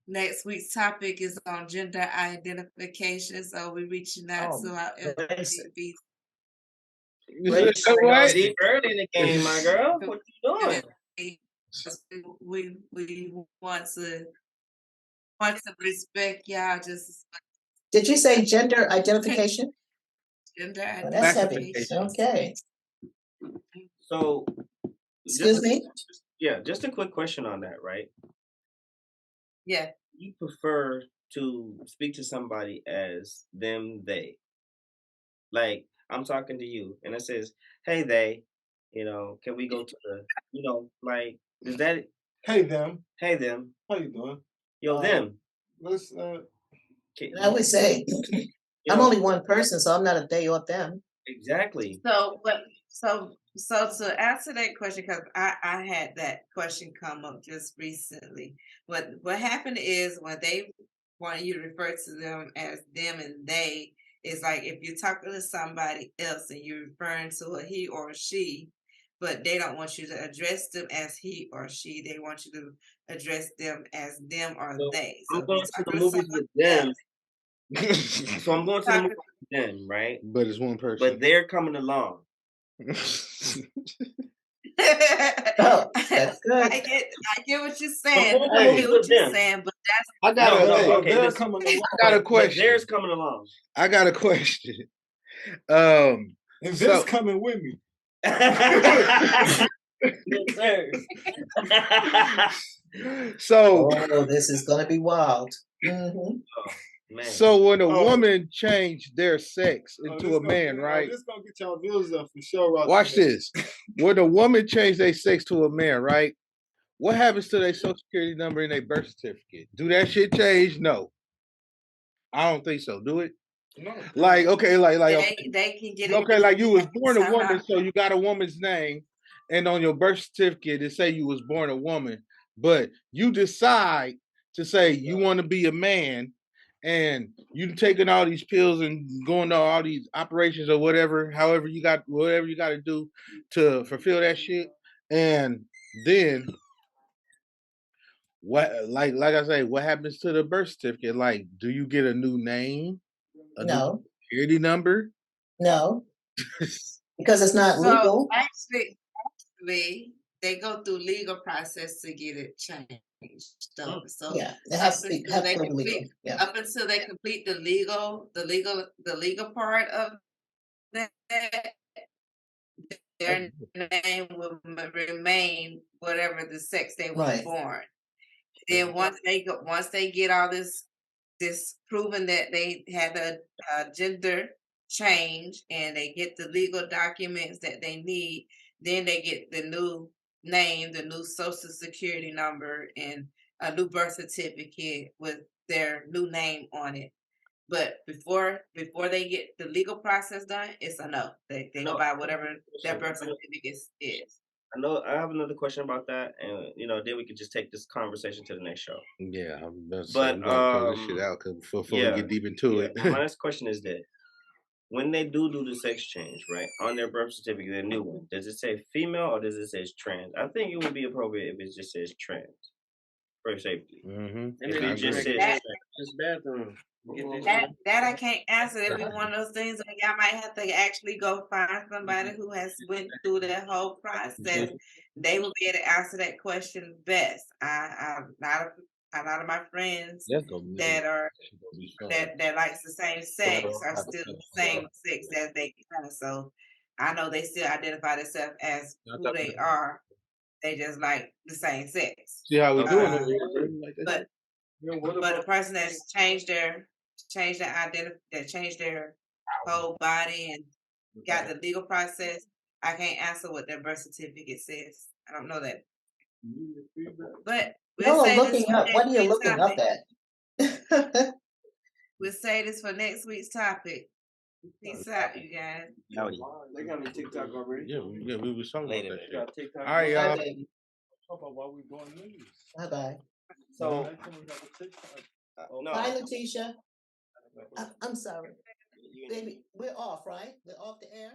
Next week's topic is on gender identification. So we're reaching out to our LGBT. Deep early in the game, my girl. What you doing? We want to respect y'all. Just Did you say gender identification? gender Oh, that's heavy. identification. Okay. So, Excuse me? just a quick question on that, right? Yeah. You prefer to speak to somebody as them, they. Like, I'm talking to you, and it says, "Hey, they, can we go to the, like, is that Hey them. hey them, How you doing? yo them?" Let's I would say I'm only one person, so I'm not a they or them. Exactly. So to answer that question, because I had that question come up just recently. What happened is when they want you to refer to them as them and they, it's like if you're talking to somebody else and you're referring to a he or a she, but they don't want you to address them as he or she. They want you to address them as them or they. So I'm going to the movies with them. So I'm going to the movies with them, right? But it's one person. But they're coming along. Oh, that's good. I get what you're saying. I get what you're saying, but I got a question. Theirs coming along. I got a question. and this coming with me. So this is gonna be wild. Mm-hmm. Man. So when a woman changed their sex into a man, right? This gonna get y'all views up for sure. Watch this. When a woman changed their sex to a man, right? What happens to their social security number and their birth certificate? Do that shit change? No. I don't think so. Do it? No. Like, okay, like they can get it. Okay, like you was born a woman, so you got a woman's name, and on your birth certificate it say you was born a woman, but you decide to say you want to be a man, and you taking all these pills and going to all these operations or whatever, whatever you got to do to fulfill that shit, and then what? Like I say, what happens to the birth certificate? Like, do you get a new name? No. Security number? No. Because it's not legal. Actually, they go through legal process to get it changed. So yeah, it has to be legal. Yeah. Up until they complete the legal part of that, their name will remain whatever the sex they were born. Then once they get all this proven that they had a gender change and they get the legal documents that they need, then they get the new name, the new social security number, and a new birth certificate with their new name on it. But before they get the legal process done, it's a no. They go by whatever their birth certificate is. I know. I have another question about that, and then we could just take this conversation to the next show. Yeah, but we're gonna close this shit out before we get deep into it. My next question is this: when they do the sex change, right, on their birth certificate, the new one, does it say female or does it say trans? I think it would be appropriate if it just says trans for safety. And If then it just says That this bathroom. that I can't answer. It'd be one of those things where y'all might have to actually go find somebody who has went through that whole process. They will be able to answer that question best. A lot of my friends that are that likes the same sex are still the same sex as they are. So I know they still identify themselves as who they are. They just like the same sex. See how we doing Uh, over here, like that? but the person that's changed their identity, that changed their whole body and got the legal process, I can't answer what their birth certificate says. I don't know that. But we'll Y'all are say this looking for up. What next are you week's looking up topic. at? We'll say this for next week's topic. Peace out, you guys. They got me TikTok already. Yeah, we was talking Later. about that shit. TikTok. All right, Bye, y'all. baby. While we doing news. Bye-bye. So, no, Bye, Letitia. I'm sorry. Baby, we're off, right? We're off the air?